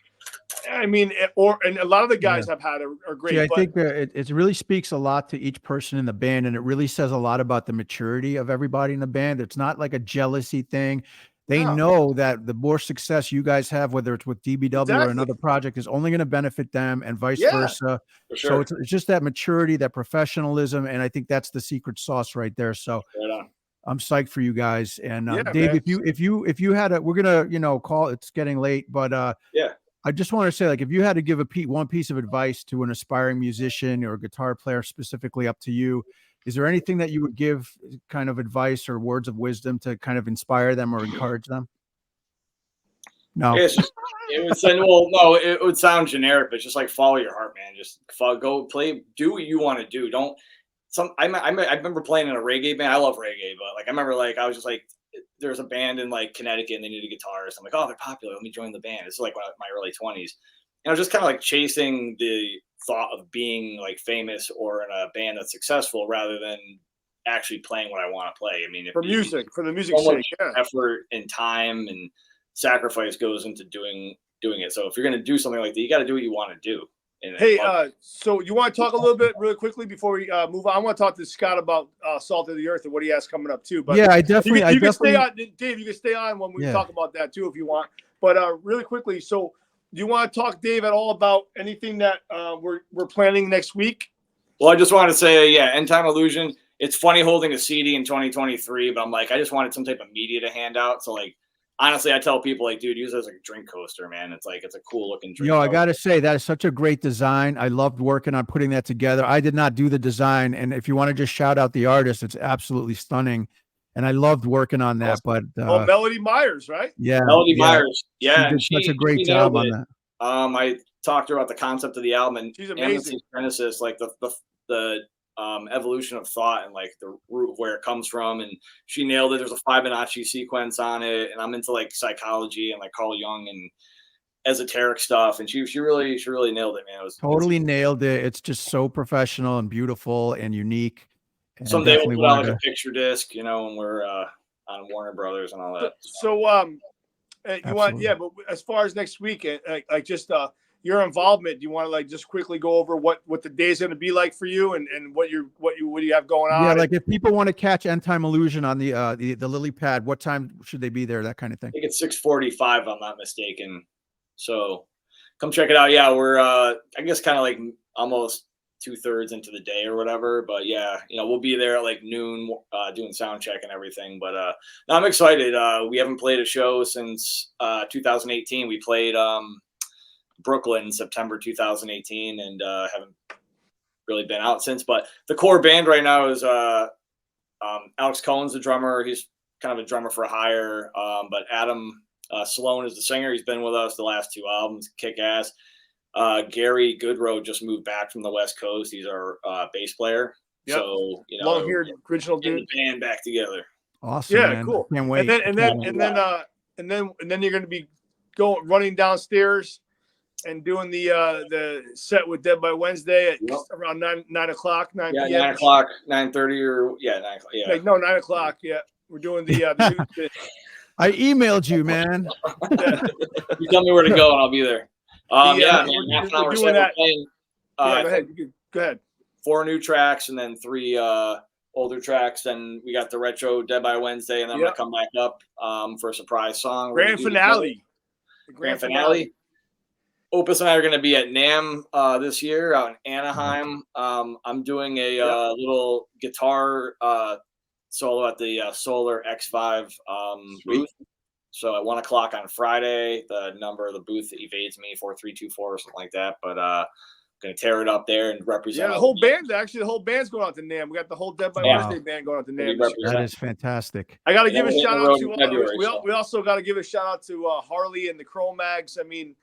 I mean, and a lot of the guys I've had are great. I think it really speaks a lot to each person in the band, and it really says a lot about the maturity of everybody in the band. It's not like a jealousy thing. They know that the more success you guys have, whether it's with DBW or another project, is only going to benefit them and vice versa. For sure. So it's just that maturity, that professionalism, and I think that's the secret sauce right there. So I'm psyched for you guys. And Dave, man, if you had we're gonna call. It's getting late, but I just want to say, like, if you had to give one piece of advice to an aspiring musician or guitar player, specifically up to you, is there anything that you would give kind of advice or words of wisdom to kind of inspire them or encourage them? No. It would sound generic, but just like follow your heart, man. Just go play, do what you want to do. I remember playing in a reggae band. I love reggae, but like I remember I was just like, there's a band in like Connecticut and they need a guitarist. I'm like, oh, they're popular. Let me join the band. It's like my early 20s. And I was just kind of like chasing the thought of being like famous or in a band that's successful rather than actually playing what I want to play. I mean, for the music's sake, effort and time and sacrifice goes into doing it. So if you're going to do something like that, you got to do what you want to do. Hey, so you want to talk a little bit really quickly before we move on? I want to talk to Scott about Salt of the Earth and what he has coming up too. But yeah, I definitely. You can stay on, Dave. You can stay on when we talk about that too if you want. But really quickly, so do you want to talk, Dave, at all about anything that we're planning next week? Well, I just wanted to say, End Time Illusion. It's funny holding a CD in 2023, but I'm like, I just wanted some type of media to hand out. So like, honestly, I tell people like, dude, use it as a drink coaster, man. It's like, it's a cool looking drink. I got to say that is such a great design. I loved working on putting that together. I did not do the design. And if you want to just shout out the artist, it's absolutely stunning. And I loved working on that, but Melody Myers, right? Yeah. Melody Myers. Yeah. She did such a great job on that. I talked to her about the concept of the album and she's amazing. Genesis, like the evolution of thought and like the root of where it comes from, and she nailed it. There's a Fibonacci sequence on it, and I'm into like psychology and like Carl Jung and esoteric stuff, and she really nailed it, man. It was totally nailed it. It's just so professional and beautiful and unique. And someday we'll put out like a picture disc, when we're on Warner Brothers and all that. So you want, but as far as next week, like just your involvement, do you want to like just quickly go over what the day is going to be like for you and what do you have going on? Yeah, like if people want to catch End Time Illusion on the lily pad, what time should they be there? That kind of thing. I think it's 6:45, if I'm not mistaken. So come check it out. Yeah, we're I guess kind of like almost 2/3 into the day or whatever, but we'll be there at like noon doing sound check and everything. But no, I'm excited. We haven't played a show since 2018. We played Brooklyn September 2018 and haven't really been out since. But the core band right now is Alex Cohen's the drummer. He's kind of a drummer for hire, but Adam Sloan is the singer. He's been with us the last 2 albums, kick ass. Gary Goodrow just moved back from the West Coast. He's our bass player. Yep. So long-haired original dude. The band back together. Awesome. Yeah, man. cool. Can't wait. And then you're going to be running downstairs and doing the set with Dead by Wednesday at around 9 o'clock. 9 p.m. 9 o'clock, 9:30 or 9 o'clock. Yeah. No, 9 o'clock. Yeah, we're doing the I emailed you, man. You tell me where to go and I'll be there. Man, half an hour set. Playing, go ahead. Go ahead. 4 new tracks and then 3 older tracks. Then we got the retro Dead by Wednesday, and then I'm gonna come back up for a surprise song. Grand finale. The grand finale. Opus and I are gonna be at NAMM this year out in Anaheim. I'm doing a little guitar solo at the Solar X5 booth. So at 1 o'clock on Friday, the number of the booth evades me, 4324 or something like that. But Gonna tear it up there and represent. Yeah, the whole band's going out to NAMM. We got the whole Dead by Wednesday band going out to NAMM. That is fantastic. I got to give a shout out to we also got to give a shout out to Harley and the Cro-Mags. I mean,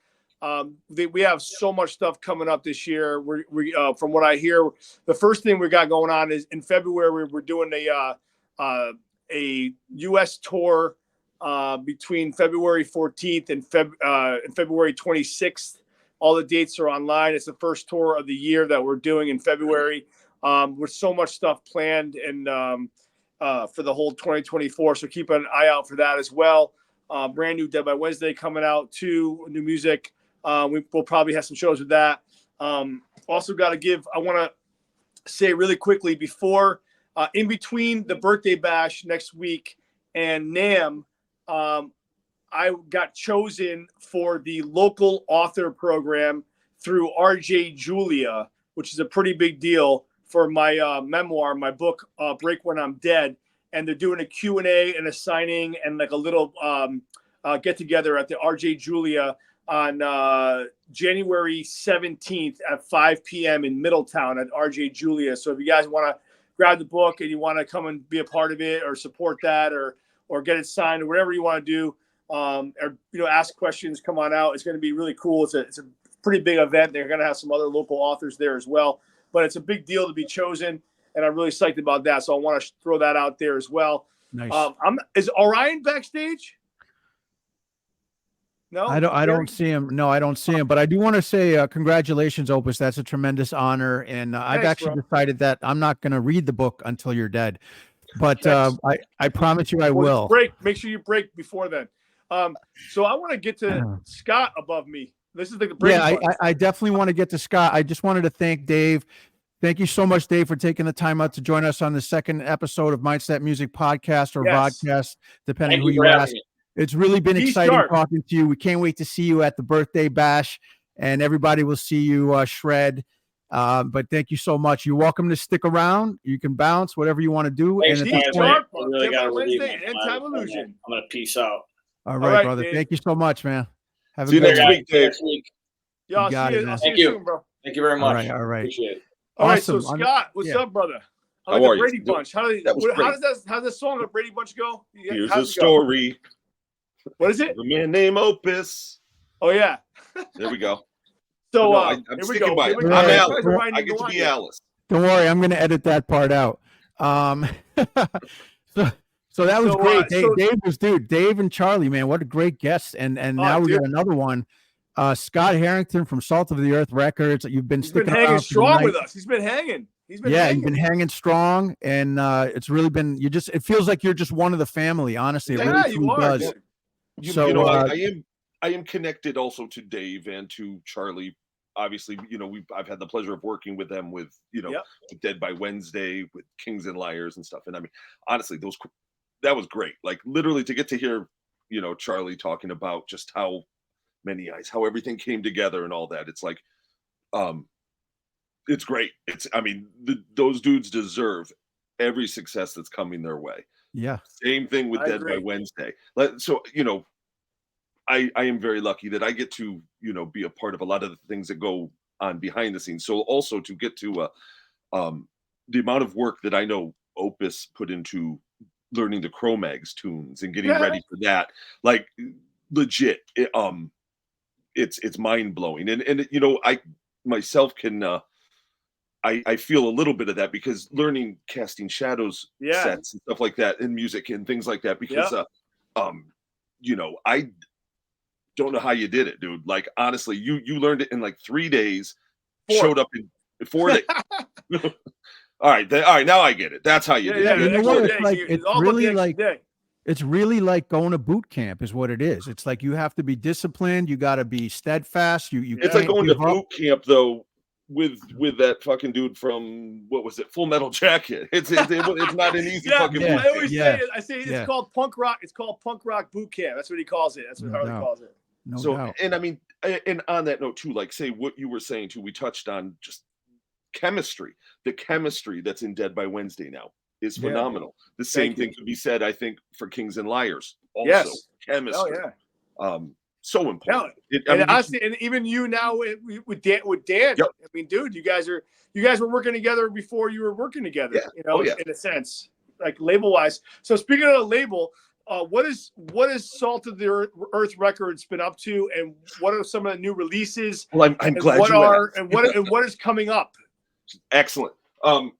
we have so much stuff coming up this year. We from what I hear, the first thing we got going on is in February we're doing a U.S. tour between February 14th and February 26th. All the dates are online. It's the first tour of the year that we're doing in February. With so much stuff planned and for the whole 2024. So keep an eye out for that as well. Brand new Dead by Wednesday coming out too. New music. We'll probably have some shows with that. Also got to I want to say really quickly before, in between the birthday bash next week and NAMM, I got chosen for the local author program through RJ Julia, which is a pretty big deal for my memoir, my book, Break When I'm Dead. And they're doing a Q&A and a signing and like a little get together at the RJ Julia on January 17th at 5 p.m. in Middletown at RJ Julia. So if you guys want to grab the book and you want to come and be a part of it or support that or get it signed or whatever you want to do, or ask questions, come on out. It's going to be really cool. It's a pretty big event. They're going to have some other local authors there as well, but it's a big deal to be chosen, and I'm really psyched about that. So I want to throw that out there as well. Nice. Is Orion backstage? No, I don't see him. No, I don't see him. But I do want to say congratulations, Opus. That's a tremendous honor, and I've actually decided that I'm not going to read the book until you're dead. But I promise you I will. Break. Make sure you break before then. So I want to get to Scott above me. This is like the break. Yeah, I definitely want to get to Scott. I just wanted to thank Dave. Thank you so much, Dave, for taking the time out to join us on the second episode of Mindsnap Music Podcast or Vodcast, depending who you ask. It's really been exciting talking to you. We can't wait to see you at the birthday bash, and everybody will see you shred. But thank you so much. You're welcome to stick around. You can bounce, whatever you want to do. Thanks, and really got to leave. Time Illusion. I'm going to peace out. All right, brother. Dave. Thank you so much, man. Have a good week, Dave. Yeah, I'll see you soon, bro. Thank you very much. All right. Appreciate it. All right, so Scott, what's up, brother? I like the Brady Bunch. How does the song of Brady Bunch go? Here's a story. What is it? A man named Opus. Oh yeah. There we go. So I'm sticking by it. I'm Alice. I get to be Alice. Don't worry, I'm going to edit that part out. So that was great. Dave and Charlie, man, what a great guest. And now we got another one. Scott Harrington from Salt of the Earth Records. He's been hanging strong with us. He's been hanging. You've been hanging strong, and it's really been. It feels like you're just one of the family. Honestly, it really does. I am connected also to Dave and to Charlie. Obviously, I've had the pleasure of working with them with Dead by Wednesday, with Kings and Liars and stuff. And I mean, honestly, that was great. Like literally to get to hear, Charlie talking about just how many eyes, how everything came together and all that. It's like, it's great. Those dudes deserve every success that's coming their way. Yeah. Same thing with Dead by Wednesday. So, I am very lucky that I get to, be a part of a lot of the things that go on behind the scenes. So also to get to the amount of work that I know Opus put into learning the Cro-Mags tunes and getting ready for that, like legit, it's mind blowing. And I myself can I feel a little bit of that because learning Casting Shadows sets and stuff like that and music and things like that because I don't know how you did it, dude. Like honestly, you learned it in like 3 days, showed up in 4 days. All right, now I get it. That's how you did it. It's really like going to boot camp is what it is. It's like you have to be disciplined, you got to be steadfast. It's like going to boot camp though with that fucking dude from what was it, Full Metal Jacket. It's not an easy fucking boot camp. I always say it's called punk rock. It's called punk rock boot camp. That's what he calls it. That's what Harley calls it. No doubt. And I mean, and on that note too, like say what you were saying too, we touched on just chemistry. The chemistry that's in Dead by Wednesday now is phenomenal. The same thing could be said, I think, for Kings and Liars. Also, chemistry. Oh, yeah. so important. Honestly, and even you now with Dan. Yep. I mean, dude, you guys were working together before you were working together. Yeah. You know, in a sense, like label wise. So speaking of the label, what is Salt of the Earth Records been up to, and what are some of the new releases? Well, I'm glad what you are asked. and what is coming up? Excellent. Our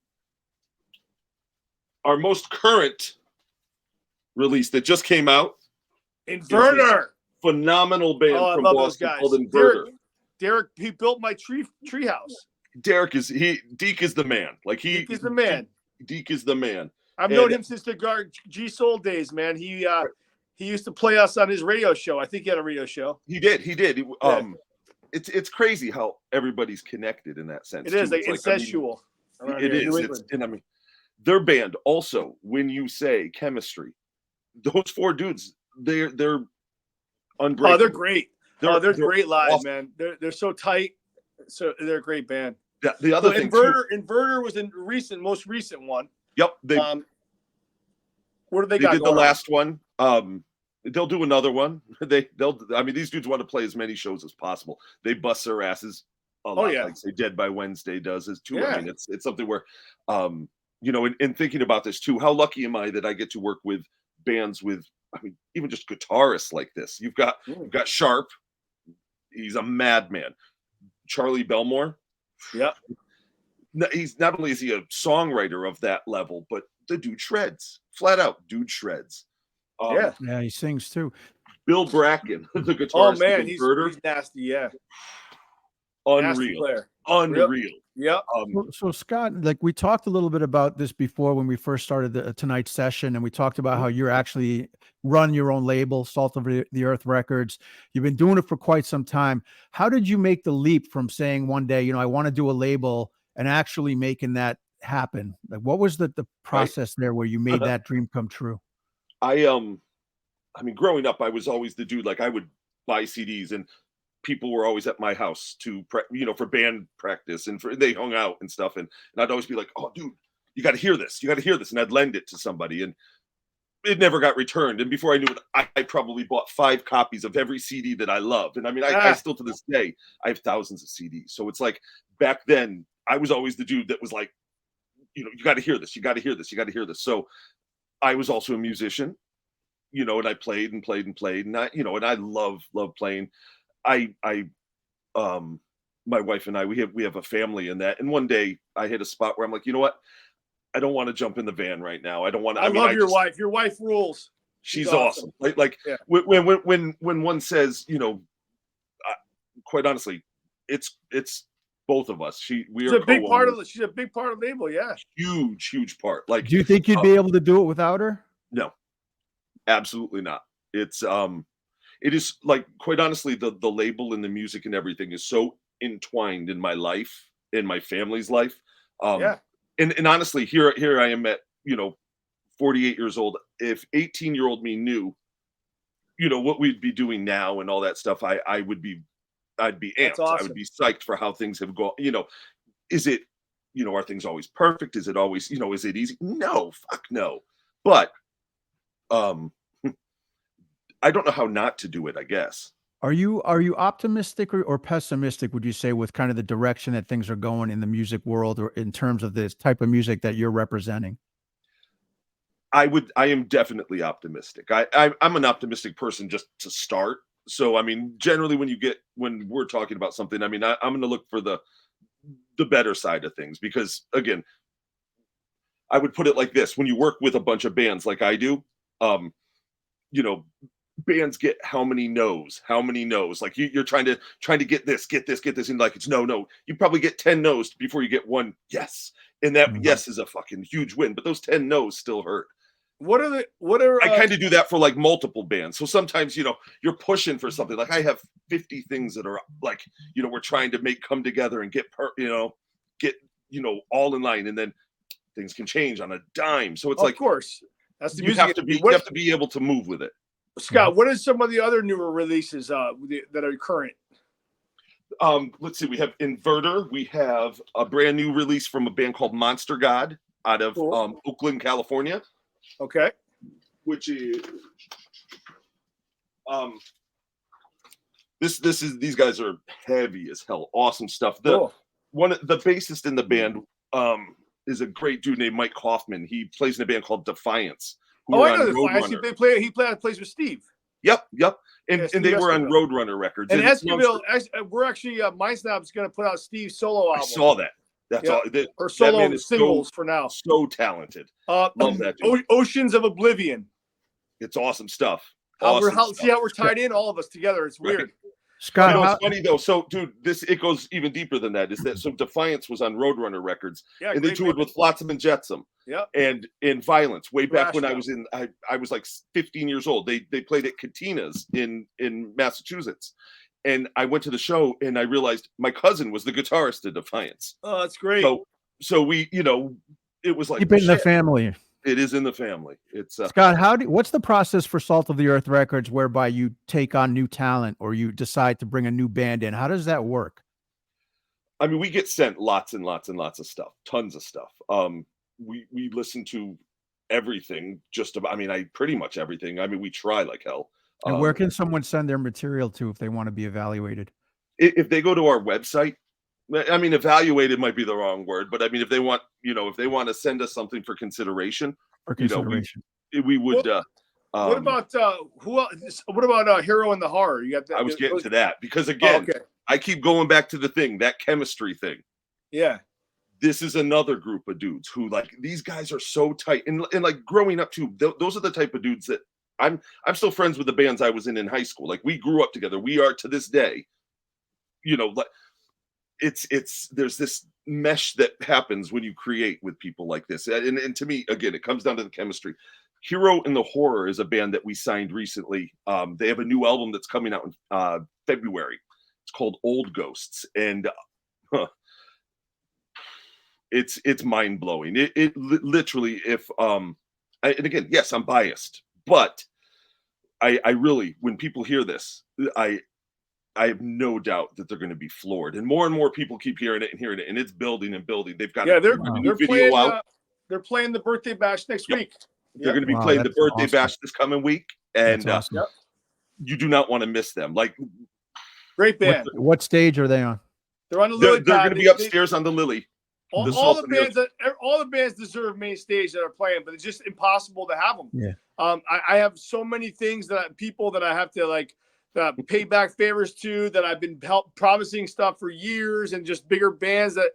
most current release that just came out, Inverter. Phenomenal band from Boston called Inverter. Derek, he built my tree house. Deke is the man. Like Deke is the man. Deke is the man. I've known him since the G Soul days, man. He used to play us on his radio show. I think he had a radio show. He did. It's crazy how everybody's connected in that sense. It is like incestual. It is. And I mean, their band also. When you say chemistry, those four dudes, they're unbreakable. Oh, they're great. They're great live, awesome. man. They're so tight. So they're a great band. The other thing, Inverter was in most recent one. Yep. What do they got? They did the last one. They'll do another one. I mean, these dudes want to play as many shows as possible. They bust their asses a lot, like say Dead by Wednesday does as too. Yeah. I mean, it's something where, in thinking about this too, how lucky am I that I get to work with bands with, I mean, even just guitarists like this. You've got Sharp. He's a madman. Charlie Bellmore. Yeah. He's not only is he a songwriter of that level, but the dude shreds. Flat out, dude shreds. He sings too. Bill Bracken, the guitarist. Oh man, he's nasty. Yeah. Unreal. Unreal. Yep. So Scott, like we talked a little bit about this before when we first started tonight's session, and we talked about how you're actually run your own label, Salt of the Earth Records. You've been doing it for quite some time. How did you make the leap from saying one day, I want to do a label, and actually making that happen? Like, what was the process there where you made that dream come true? I mean, growing up, I was always the dude. Like, I would buy CDs, and people were always at my house for band practice, and they hung out and stuff. And I'd always be like, "Oh, dude, you got to hear this. You got to hear this." And I'd lend it to somebody, and it never got returned. And before I knew it, I probably bought 5 copies of every CD that I loved. And I mean, I still to this day, I have thousands of CDs. So it's like back then, I was always the dude that was like, you got to hear this. You got to hear this. You got to hear this. So I was also a musician, and I played and played and played, and I love playing. My wife and I, we have a family in that. And one day I hit a spot where I'm like, you know what? I don't want to jump in the van right now. I don't want to. I love your wife. Your wife rules. She's awesome. Like when one says, quite honestly, it's both of us. She's a big part of the label. Yeah. Huge part. Like, do you think you'd be able to do it without her? No, absolutely not. It is like, quite honestly, the label and the music and everything is so entwined in my life, in my family's life. And honestly, here I am at, 48 years old. If 18-year-old me knew, what we'd be doing now and all that stuff, I'd be amped. Awesome. I would be psyched for how things have gone. Is it, are things always perfect? Is it always, is it easy? No, fuck no. But, I don't know how not to do it, I guess. Are you optimistic or pessimistic, would you say, with kind of the direction that things are going in the music world, or in terms of this type of music that you're representing? I am definitely optimistic. I'm an optimistic person just to start. So, I mean, generally when we're talking about something, I mean, I'm going to look for the better side of things, because again, I would put it like this: when you work with a bunch of bands like I do, bands get how many no's. Like you're trying to get this, and like, it's no. You probably get 10 no's before you get one yes. And that yes is a fucking huge win, but those 10 no's still hurt. I kind of do that for like multiple bands. So sometimes, you're pushing for something. Like I have 50 things that are like, we're trying to make come together and get all in line, and then things can change on a dime. So it's of course, that's the music. You have to be able to move with it. Scott, what are some of the other newer releases that are current? Let's see. We have Inverter. We have a brand new release from a band called Monster God out of Oakland, California. Okay. Which is These guys are heavy as hell. Awesome stuff. The bassist in the band is a great dude named Mike Kaufman. He plays in a band called Defiance. I know Defiance. He played at place with Steve. Yep. And they were on Roadrunner Records. And Esquivel, we're actually Mindsnap's going to put out Steve's solo album. I saw that. That's all. Or solo singles for now. So talented. Love that dude. Oceans of Oblivion. It's awesome stuff. See how we're tied in, all of us together. It's weird. Right. Scott, it's funny though. So, dude, it goes even deeper than that. Is that so? Defiance was on Roadrunner Records, and they toured with Flotsam and Jetsam, and in Violence way back when I was I was like 15 years old. They played at Catina's in Massachusetts, and I went to the show and I realized my cousin was the guitarist of Defiance. Oh, that's great. So we, it was like keep it in the family. It is in the family. It's Scott. What's the process for Salt of the Earth Records, whereby you take on new talent or you decide to bring a new band in? How does that work? I mean, we get sent lots and lots and lots of stuff, tons of stuff. We listen to everything, pretty much everything. I mean, we try like hell. And where can someone send their material to if they want to be evaluated? If they go to our website. I mean, evaluated might be the wrong word, but I mean, if they want to send us something for consideration, we would. What about who else? What about Hero and the Horror? You got that? I was getting to that because again, I keep going back to the thing, that chemistry thing. Yeah. This is another group of dudes who these guys are so tight and like growing up too. Those are the type of dudes that I'm still friends with the bands I was in high school. Like we grew up together. We are to this day, there's this mesh that happens when you create with people like this. And to me, again, it comes down to the chemistry. Hero and the Horror is a band that we signed recently. They have a new album that's coming out in February. It's called Old Ghosts. And it's mind blowing. It literally, and again, yes, I'm biased, but I really, when people hear this, I have no doubt that they're going to be floored, and more people keep hearing it, and it's building and building. They've got they're video out. They're playing the birthday bash next week. They're going to be playing the birthday bash this coming week, and you do not want to miss them. Like, great band. What stage are they on? They're on the Lily. They're going to be upstairs on the Lily. All the bands deserve main stage that are playing, but it's just impossible to have them. Yeah. I have so many things people that I have to pay back favors to, that I've been promising stuff for years, and just bigger bands that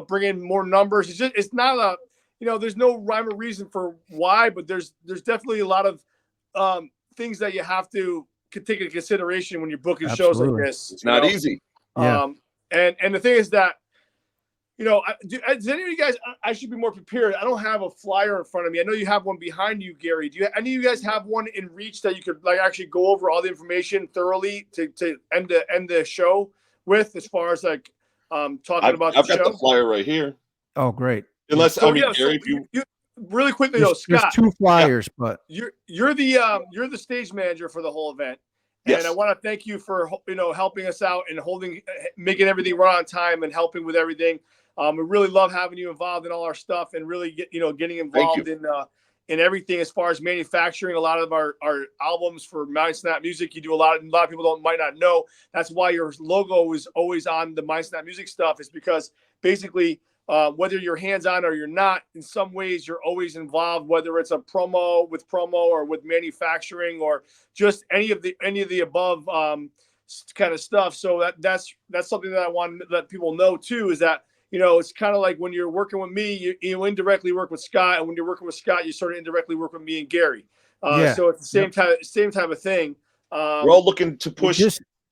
bring in more numbers. It's not there's no rhyme or reason for why, but there's definitely a lot of things that you have to take into consideration when you're booking shows like this. It's not easy. And the thing is that does any of you guys? I should be more prepared. I don't have a flyer in front of me. I know you have one behind you, Gary. Do any of you guys have one in reach that you could actually go over all the information thoroughly to end the show with, as far as talking about the show? I've got the flyer right here. Oh, great. Unless Gary, if you really quickly though, Scott, there's two flyers, but you're the stage manager for the whole event. Yes. And I want to thank you for helping us out and making everything run on time and helping with everything. We really love having you involved in all our stuff, and really getting involved in everything as far as manufacturing a lot of our albums for Mindsnap Music. You do a lot of people might not know. That's why your logo is always on the Mindsnap Music stuff, is because basically whether you're hands-on or you're not, in some ways you're always involved, whether it's a promo or with manufacturing or just any of the above kind of stuff. So that's something that I want to let people know too, is that it's kind of like when you're working with me, you indirectly work with Scott, and when you're working with Scott, you sort of indirectly work with me and Gary. So it's the same type of thing. We're all looking to push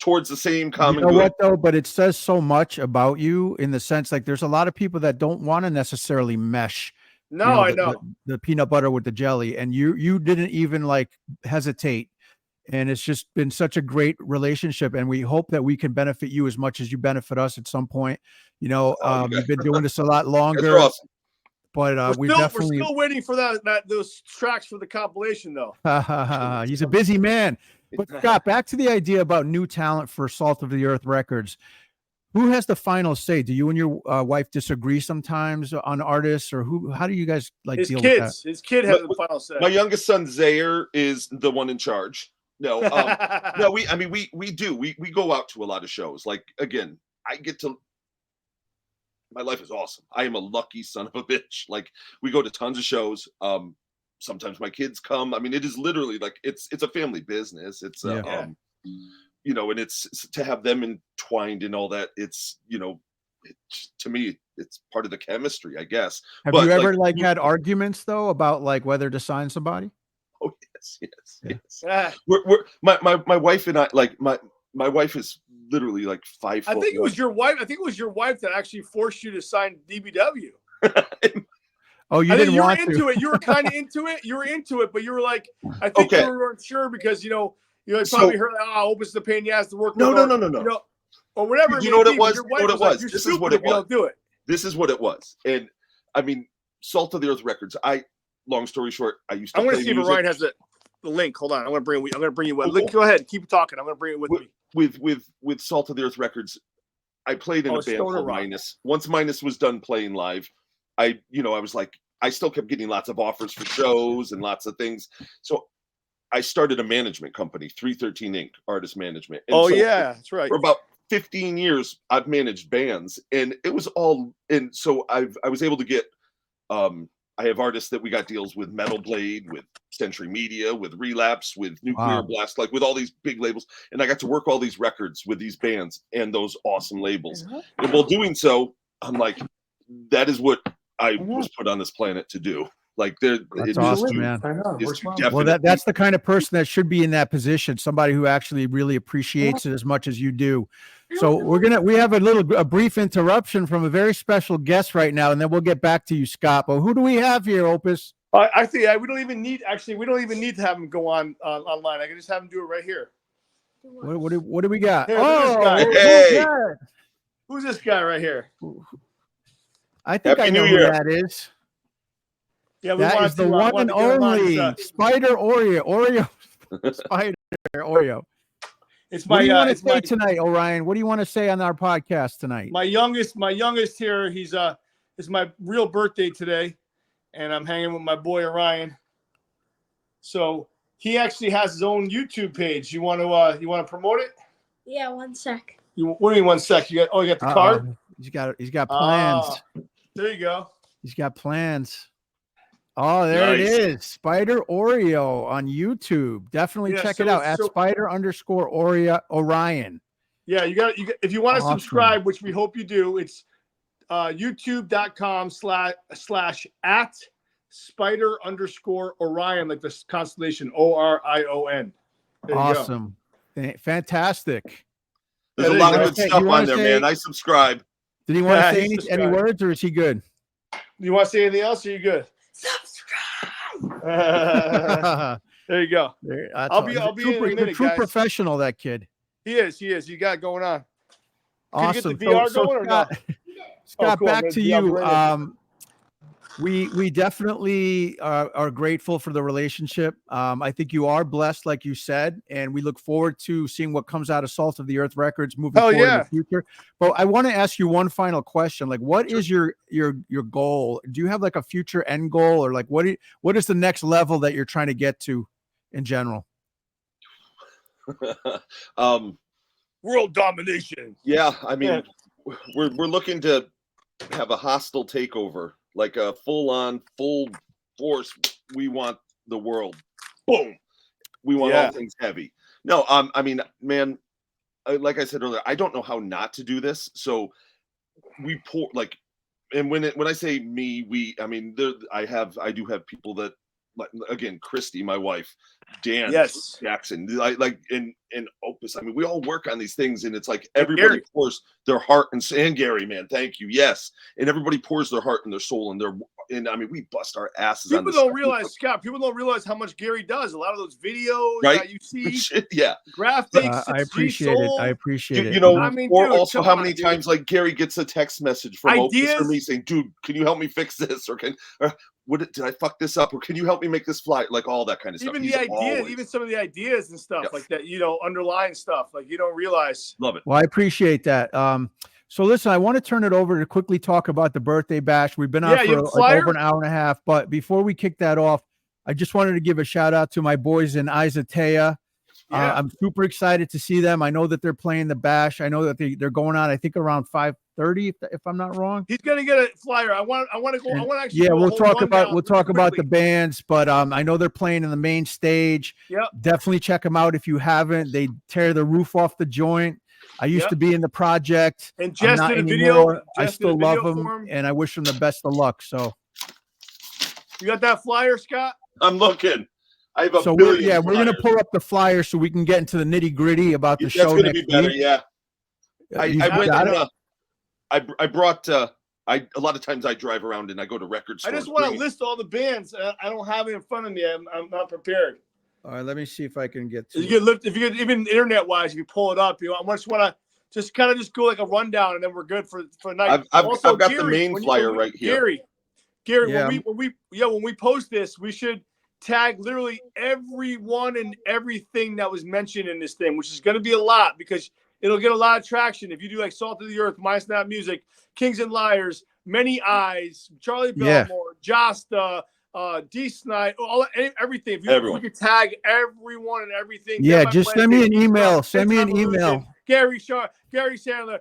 towards the same common good. What though? But it says so much about you, in the sense there's a lot of people that don't want to necessarily mesh. No, I know the peanut butter with the jelly, and you didn't even hesitate. And it's just been such a great relationship, and we hope that we can benefit you as much as you benefit us at some point. You've been doing this a lot longer, awesome. But we're still waiting for those tracks for the compilation, though. He's a busy man. But Scott, back to the idea about new talent for Salt of the Earth Records. Who has the final say? Do you and your wife disagree sometimes on artists, or how do you guys deal with that? His kid has the final say. My youngest son Zaire is the one in charge. No, no, we do. We go out to a lot of shows. Like, again, my life is awesome. I am a lucky son of a bitch. Like, we go to tons of shows. Sometimes my kids come. I mean, it is literally like it's a family business. It's and it's to have them entwined in all that. It's to me, it's part of the chemistry, I guess. Have you ever had arguments though about like whether to sign somebody? Oh yes. My wife and I, like my wife is literally like 5 foot. I think it was your wife. I think it was your wife that actually forced you to sign DBW. Oh, you didn't want to. Into it. You were kind of into it. You were into it, but you were like, I think you weren't sure because you probably heard, Opus is the pain in the ass to work with. No. Or whatever. You know what it was? Like, this is what it was. Do it. This is what it was. And I mean, Salt of the Earth Records. Long story short, I used to. I want to see if Ryan has the link. Hold on. I'm going to bring you. Go ahead. Keep talking. I'm going to bring it with me. With Salt of the Earth Records, I played in a band called Minus. Once Minus was done playing live, I was like, I still kept getting lots of offers for shows and lots of things. So I started a management company, 313 Inc. Artist Management. And that's right. For about 15 years, I've managed bands, and it was all. And so I was able to get. I have artists that we got deals with Metal Blade, with Century Media, with Relapse, with Nuclear Blast, like with all these big labels. And I got to work all these records with these bands and those awesome labels. And while doing so, I'm like, that is what I was put on this planet to do. Like, that's awesome, man. Well, that's the kind of person that should be in that position. Somebody who actually really appreciates it as much as you do. So we have a brief interruption from a very special guest right now, and then we'll get back to you, Scott. But who do we have here, Opus? I think we don't even need to have him go on online. I can just have him do it right here. What do we got? Who's this guy right here? I think I know who that is. Yeah, that is the one and only Spider Oreo. Spider Oreo. What do you want to say tonight, Orion? What do you want to say on our podcast tonight? My youngest here. It's my real birthday today, and I'm hanging with my boy Orion. So he actually has his own YouTube page. You want to promote it? Yeah, 1 sec. What do you mean 1 sec? You got the card? He's got plans. There you go. He's got plans. Oh, there it is. Spider Oreo on YouTube. Definitely check it out at Spider_Orion. Yeah, you got if you want to subscribe, which we hope you do, it's youtube.com/@Spider_Orion, like the constellation ORION. Awesome. Fantastic. There's a lot of good stuff on there, man. I subscribe. Did he want to say any words, or is he good? Do you want to say anything else, or are you good? Subscribe. There you go. I'll be in a minute, true guys. Professional, that kid. He is. You got it going on. Awesome. Can you get the VR going or not? Scott, back to you. We definitely are grateful for the relationship. I think you are blessed, like you said, and we look forward to seeing what comes out of Salt of the Earth Records moving forward in the future. But I want to ask you one final question. Like, what is your goal? Do you have like a future end goal, or like what is the next level that you're trying to get to in general? World domination. Yeah, I mean, we're looking to have a hostile takeover. Like a full force. We want the world. Boom. We want all things heavy. No, I mean, man, like I said earlier, I don't know how not to do this. So we pour and when I say me, I mean, I do have people that, like, again, Christy, my wife, Dan, Jackson, and Opus. I mean, we all work on these things, and it's like everybody pours their heart and Gary, man, thank you, yes, and everybody pours their heart and their soul and I mean, we bust our asses. People don't realize, Scott. People don't realize how much Gary does. A lot of those videos that you see, graphics. I appreciate it. I appreciate it. You know, I mean, or also how many times like Gary gets a text message from Opus or me saying, "Dude, can you help me fix this?" Or did I fuck this up? Or can you help me make this fly? Like all that kind of stuff. Even even some of the ideas and stuff like that, underlying stuff, like you don't realize. Love it. Well, I appreciate that. So listen, I want to turn it over to quickly talk about the birthday bash. We've been on for over an hour and a half, but before we kick that off, I just wanted to give a shout out to my boys in Izatea. I'm super excited to see them. I know that they're playing the Bash. I know that they're going on, I think around 5:30, if I'm not wrong. He's gonna get a flyer. I want to go. I want to actually. Yeah, we'll talk about the bands, but I know they're playing in the main stage. Yep. Definitely check them out if you haven't. They tear the roof off the joint. I used to be in the project. And Jess did a video. I still love them, and I wish them the best of luck. So, you got that flyer, Scott? I'm looking. I have a we're gonna pull up the flyer so we can get into the nitty gritty about the show. That's gonna be better. Week. Yeah. I brought. A lot of times I drive around and I go to record stores. I just want to list all the bands. I don't have it in front of me. I'm not prepared. All right, let me see if I can get to if you get even internet wise, if you pull it up, I just want to just go like a rundown, and then we're good for the night. I've got the main flyer right here. Gary, when we post this, we should tag literally everyone and everything that was mentioned in this thing, which is going to be a lot because it'll get a lot of traction. If you do like Salt of the Earth, Mindsnap Music, Kings and Liars, Many Eyes, Charlie Bellmore, Josta, D. Snide, everything. If we could tag everyone and everything. Yeah, just send me an email. Send me an email. Gary Sandler.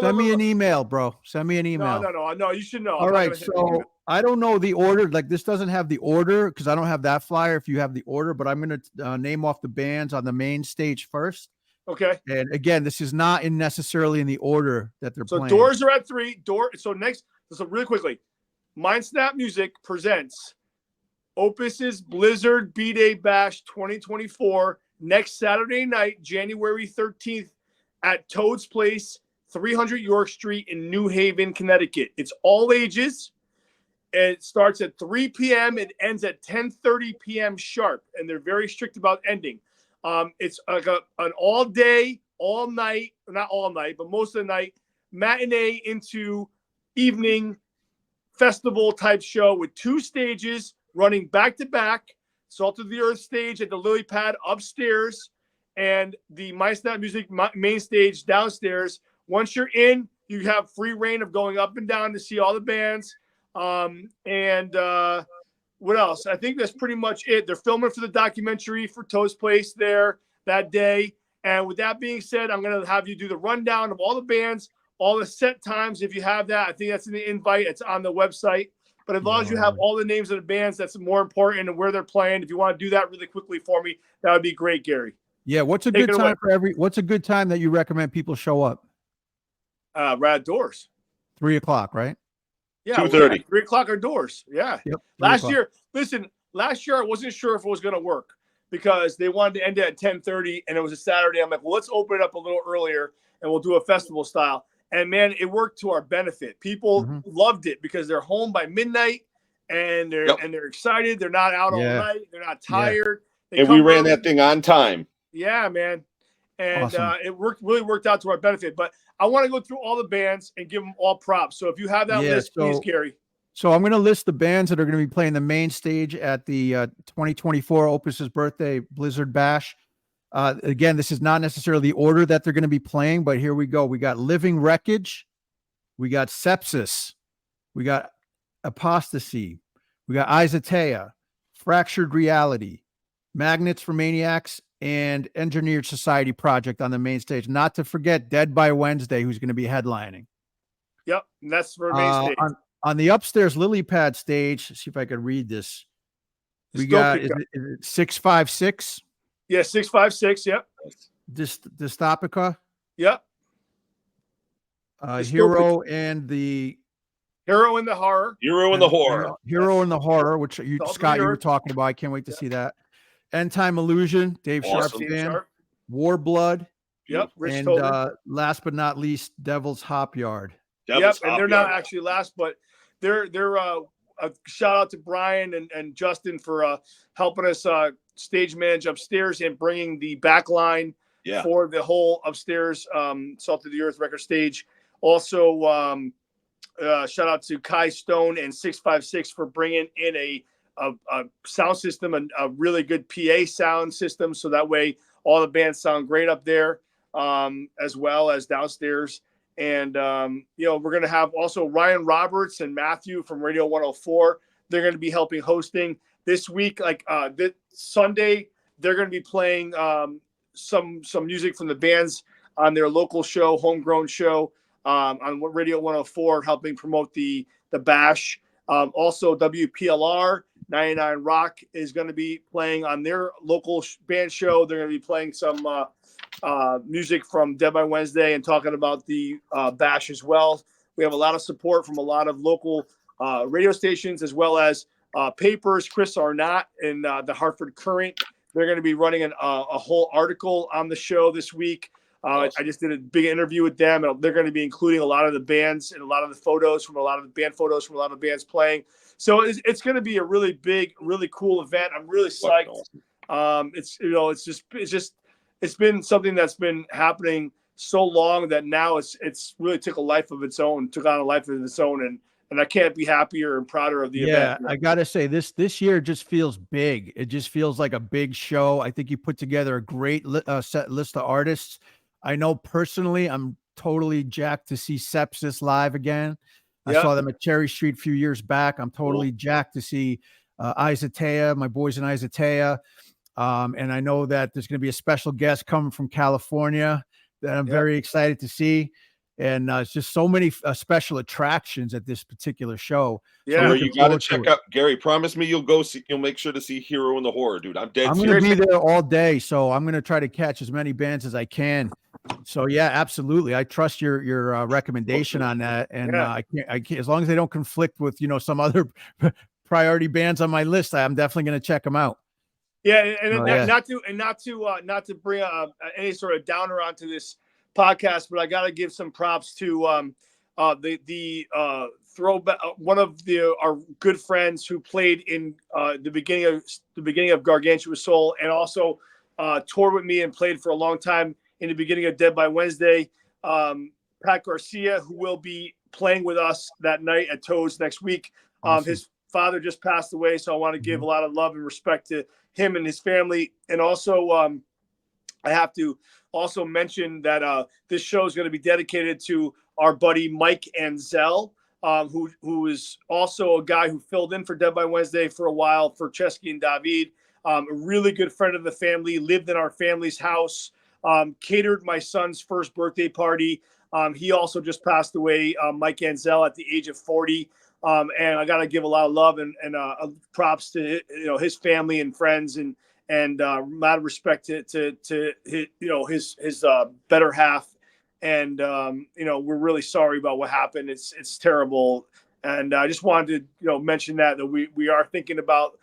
Send me an email, bro. Send me an email. No. You should know. All right. So I don't know the order. Like this doesn't have the order because I don't have that flyer. If you have the order, but I'm going to name off the bands on the main stage first. Okay. And again, this is not necessarily in the order that they're playing. So Doors are at 3. So really quickly, Mindsnap Music presents Opus's Blizzard B-Day Bash 2024 next Saturday night, January 13th at Toad's Place, 300 York Street in New Haven, Connecticut. It's all ages. It starts at 3 p.m. It ends at 10:30 p.m. sharp, and they're very strict about ending. It's like an all day, all night, not all night, but most of the night, matinee into evening festival type show with 2 stages running back to back. Salt of the Earth stage at the Lily Pad upstairs and the Mindsnap Music main stage downstairs. Once you're in, you have free reign of going up and down to see all the bands. What else? I think that's pretty much it. They're filming for the documentary for Toad's Place there that day. And with that being said, I'm going to have you do the rundown of all the bands, all the set times. If you have that, I think that's in the invite. It's on the website. But as long as you have all the names of the bands, that's more important and where they're playing. If you want to do that really quickly for me, that would be great, Gary. Yeah. What's a good time that you recommend people show up? Rad Doors. 3 o'clock, right? Yeah, 2:30. 3 o'clock are Doors. Yeah. Yep, last year I wasn't sure if it was going to work because they wanted to end it at 10:30 and it was a Saturday. I'm like, well, let's open it up a little earlier and we'll do a festival style. And man, it worked to our benefit. People loved it because they're home by midnight and they're excited. They're not out all night. They're not tired. And we ran that thing on time. Yeah, man. And awesome. It really worked out to our benefit. But I want to go through all the bands and give them all props. So if you have that list, please, Gary. So I'm going to list the bands that are going to be playing the main stage at the 2024 Opus's Birthday Blizzard Bash. Again, this is not necessarily the order that they're going to be playing, but here we go. We got Living Wreckage. We got Sepsis. We got Apostasy. We got Isatea, Fractured Reality, Magnets for Maniacs, and Engineered Society Project on the main stage. Not to forget Dead by Wednesday, who's going to be headlining. Yep, and that's for main stage. On the upstairs lily pad stage, see if I can read this. We got is it 656? Yeah, 656. Yep. Dystopica. Yep. Hero and the Hero in the Horror. Hero in the Horror. Hero in the Horror, which Scott, you were talking about. I can't wait to see that. End Time Illusion, Dave Sharp band. War Blood. Yep. Rich and Tobin. Last but not least, Devil's Hop Yard. And they're not actually last, but they're a shout out to Brian and Justin for helping us stage manage upstairs and bringing the back line for the whole upstairs Salt of the Earth record stage. Also, shout out to Kai Stone and 656 for bringing in a sound system, a really good PA sound system, so that way all the bands sound great up there, as well as downstairs. And we're going to have also Ryan Roberts and Matthew from Radio 104. They're going to be helping hosting this week. Like this Sunday, they're going to be playing some music from the bands on their local show, homegrown show, on Radio 104, helping promote the Bash. Also, WPLR 99 Rock is going to be playing on their local band show. They're going to be playing some music from Dead by Wednesday and talking about the Bash as well. We have a lot of support from a lot of local radio stations, as well as papers. Chris Arnott in the Hartford Current. They're going to be running a whole article on the show this week. Awesome. I just did a big interview with them, and they're going to be including a lot of the bands and a lot of the photos from a lot of the bands playing. So it's going to be a really big, really cool event. I'm really psyched. It's been something that's been happening so long that now it's really took on a life of its own, and I can't be happier and prouder of the event. Yeah, I gotta say this year just feels big. It just feels like a big show. I think you put together a great set list of artists. I know personally, I'm totally jacked to see Sepsis live again. I saw them at Cherry Street a few years back. I'm totally jacked to see Izatea, my boys in Izatea. And I know that there's going to be a special guest coming from California that I'm very excited to see. And it's just so many special attractions at this particular show. Yeah, so you got to check out. Gary, promise me you'll make sure to see Hero in the Horror, dude. I'm dead serious. I'm going to be there all day, so I'm going to try to catch as many bands as I can. So yeah, absolutely. I trust your recommendation on that, and I can't as long as they don't conflict with some other priority bands on my list. I'm definitely going to check them out. Yeah, and not to bring any sort of downer onto this podcast, but I got to give some props to the throwback, one of our good friends who played in the beginning of Gargantua Soul, and also toured with me and played for a long time in the beginning of Dead by Wednesday. Pat Garcia, who will be playing with us that night at Toads next week. Awesome. His father just passed away, so I want to give a lot of love and respect to him and his family. And also, I have to also mention that this show is going to be dedicated to our buddy Mike Anzel, who is also a guy who filled in for Dead by Wednesday for a while for Chesky and David. A really good friend of the family, lived in our family's house, catered my son's first birthday party. He also just passed away, Mike Anzel, at the age of 40. And I got to give a lot of love and props to his family and friends, and a lot of respect to his better half. And we're really sorry about what happened. It's terrible, and I just wanted to mention that we are thinking about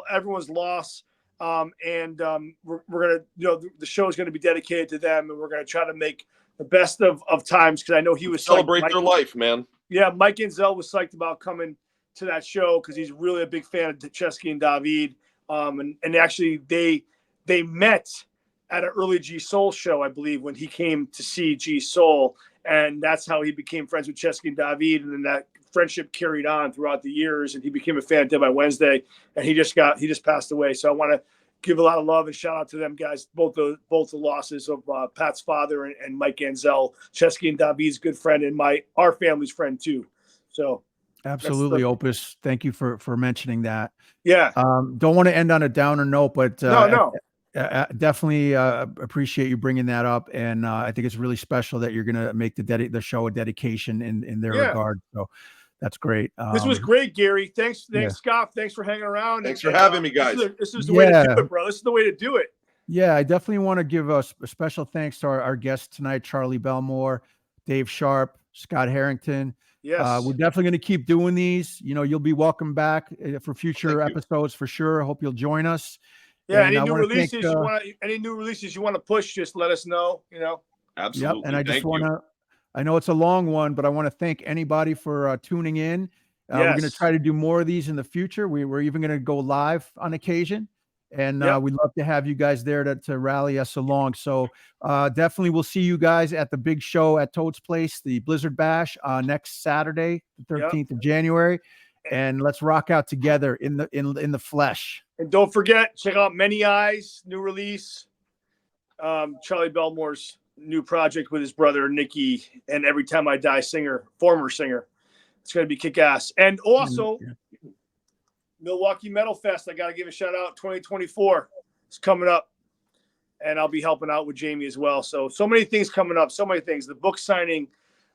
everyone's loss. And we're gonna the show is going to be dedicated to them, and we're going to try to make the best of times, because I know he was celebrate their life, man. Yeah, Mike Anzel was psyched about coming to that show because he's really a big fan of Chesky and David. And actually they met at an early G Soul show, I believe, when he came to see G Soul, and that's how he became friends with Chesky and David, and then that friendship carried on throughout the years, and he became a fan of Dead by Wednesday, and he just passed away. So I want to give a lot of love and shout out to them guys, both the losses of Pat's father and Mike Anzel, Chesky and David's good friend, and our family's friend too. So absolutely, Opus. Thank you for mentioning that. Yeah. Don't want to end on a downer note, but no. Definitely appreciate you bringing that up, and I think it's really special that you're going to make the show a dedication in their regard. So that's great. This was great, Gary. Thanks, Scott. Thanks for hanging around. Thanks for having me, guys. This is the way to do it, bro. This is the way to do it. Yeah, I definitely want to give a special thanks to our guests tonight, Charlie Bellmore, Dave Sharp, Scott Harrington. Yes. We're definitely going to keep doing these. You'll be welcome back for future episodes for sure. I hope you'll join us. Yeah, any new releases you want to push, just let us know, Absolutely. Yep. And I just want to, I know it's a long one, but I want to thank anybody for tuning in. We're going to try to do more of these in the future. We're even going to go live on occasion, and we'd love to have you guys there to rally us along. So definitely we'll see you guys at the big show at Toad's Place, the Blizzard Bash, next Saturday, the 13th of January. And let's rock out together in the flesh. And don't forget, check out Many Eyes, new release. Charlie Bellmore's new project with his brother Nicky, and Every Time I Die former singer. It's going to be kick ass. And also, Milwaukee Metal Fest. I got to give a shout out. 2024. is coming up, and I'll be helping out with Jamie as well. So many things coming up. So many things. The book signing,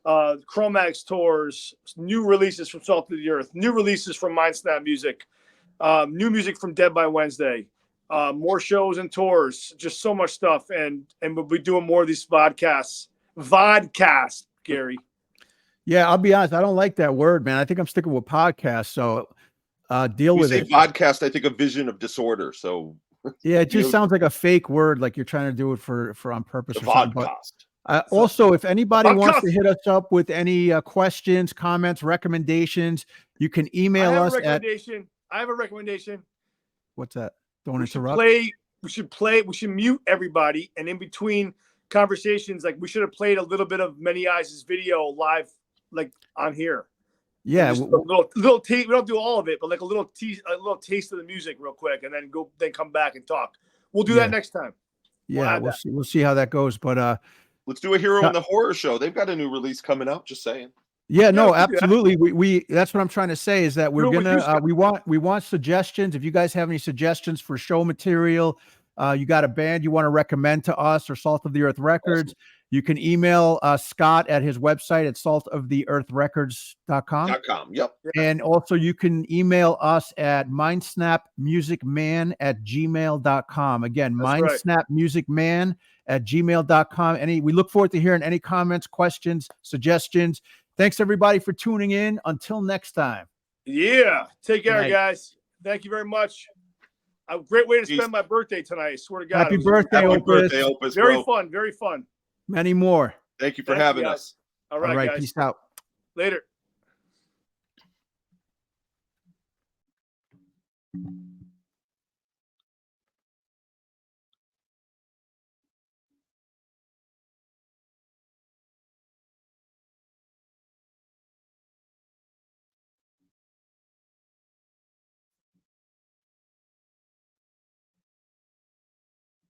Chromatics tours, new releases from Salt of the Earth, new releases from Mindsnap Music, new music from Dead by Wednesday, more shows and tours, just so much stuff. And we'll be doing more of these vodcasts, Gary. Yeah, I'll be honest. I don't like that word, man. I think I'm sticking with podcast. So deal with it. Vodcast, I think a vision of disorder. So yeah, it just sounds like a fake word, like you're trying to do it for on purpose. The or something. vodcast. But, also, if anybody wants to hit us up with any questions, comments, recommendations, you can email us at. I have a recommendation. What's that? Don't interrupt. We should mute everybody, and in between conversations, like we should have played a little bit of Many Eyes' video live, like on here. Yeah, a little taste. We don't do all of it, but like a little taste of the music, real quick, and then come back and talk. We'll do that next time. Yeah, we'll see how that goes. But let's do a Hero in the Horror Show. They've got a new release coming out. Just saying. Yeah, no, absolutely. We that's what I'm trying to say is that we're gonna we want suggestions. If you guys have any suggestions for show material, you got a band you want to recommend to us or Salt of the Earth Records, you can email Scott at his website at saltoftheearthrecords.com. Yep. And also you can email us at mindsnapmusicman@gmail.com. Again, mindsnapmusicman@gmail.com. We look forward to hearing any comments, questions, suggestions. Thanks everybody for tuning in. Until next time. Yeah. Take care, guys. Thank you very much. A great way to spend my birthday tonight. I swear to God. Happy birthday, Opus. Very fun. Very fun. Many more. Thank you for having us. All right, guys. Peace out. Later.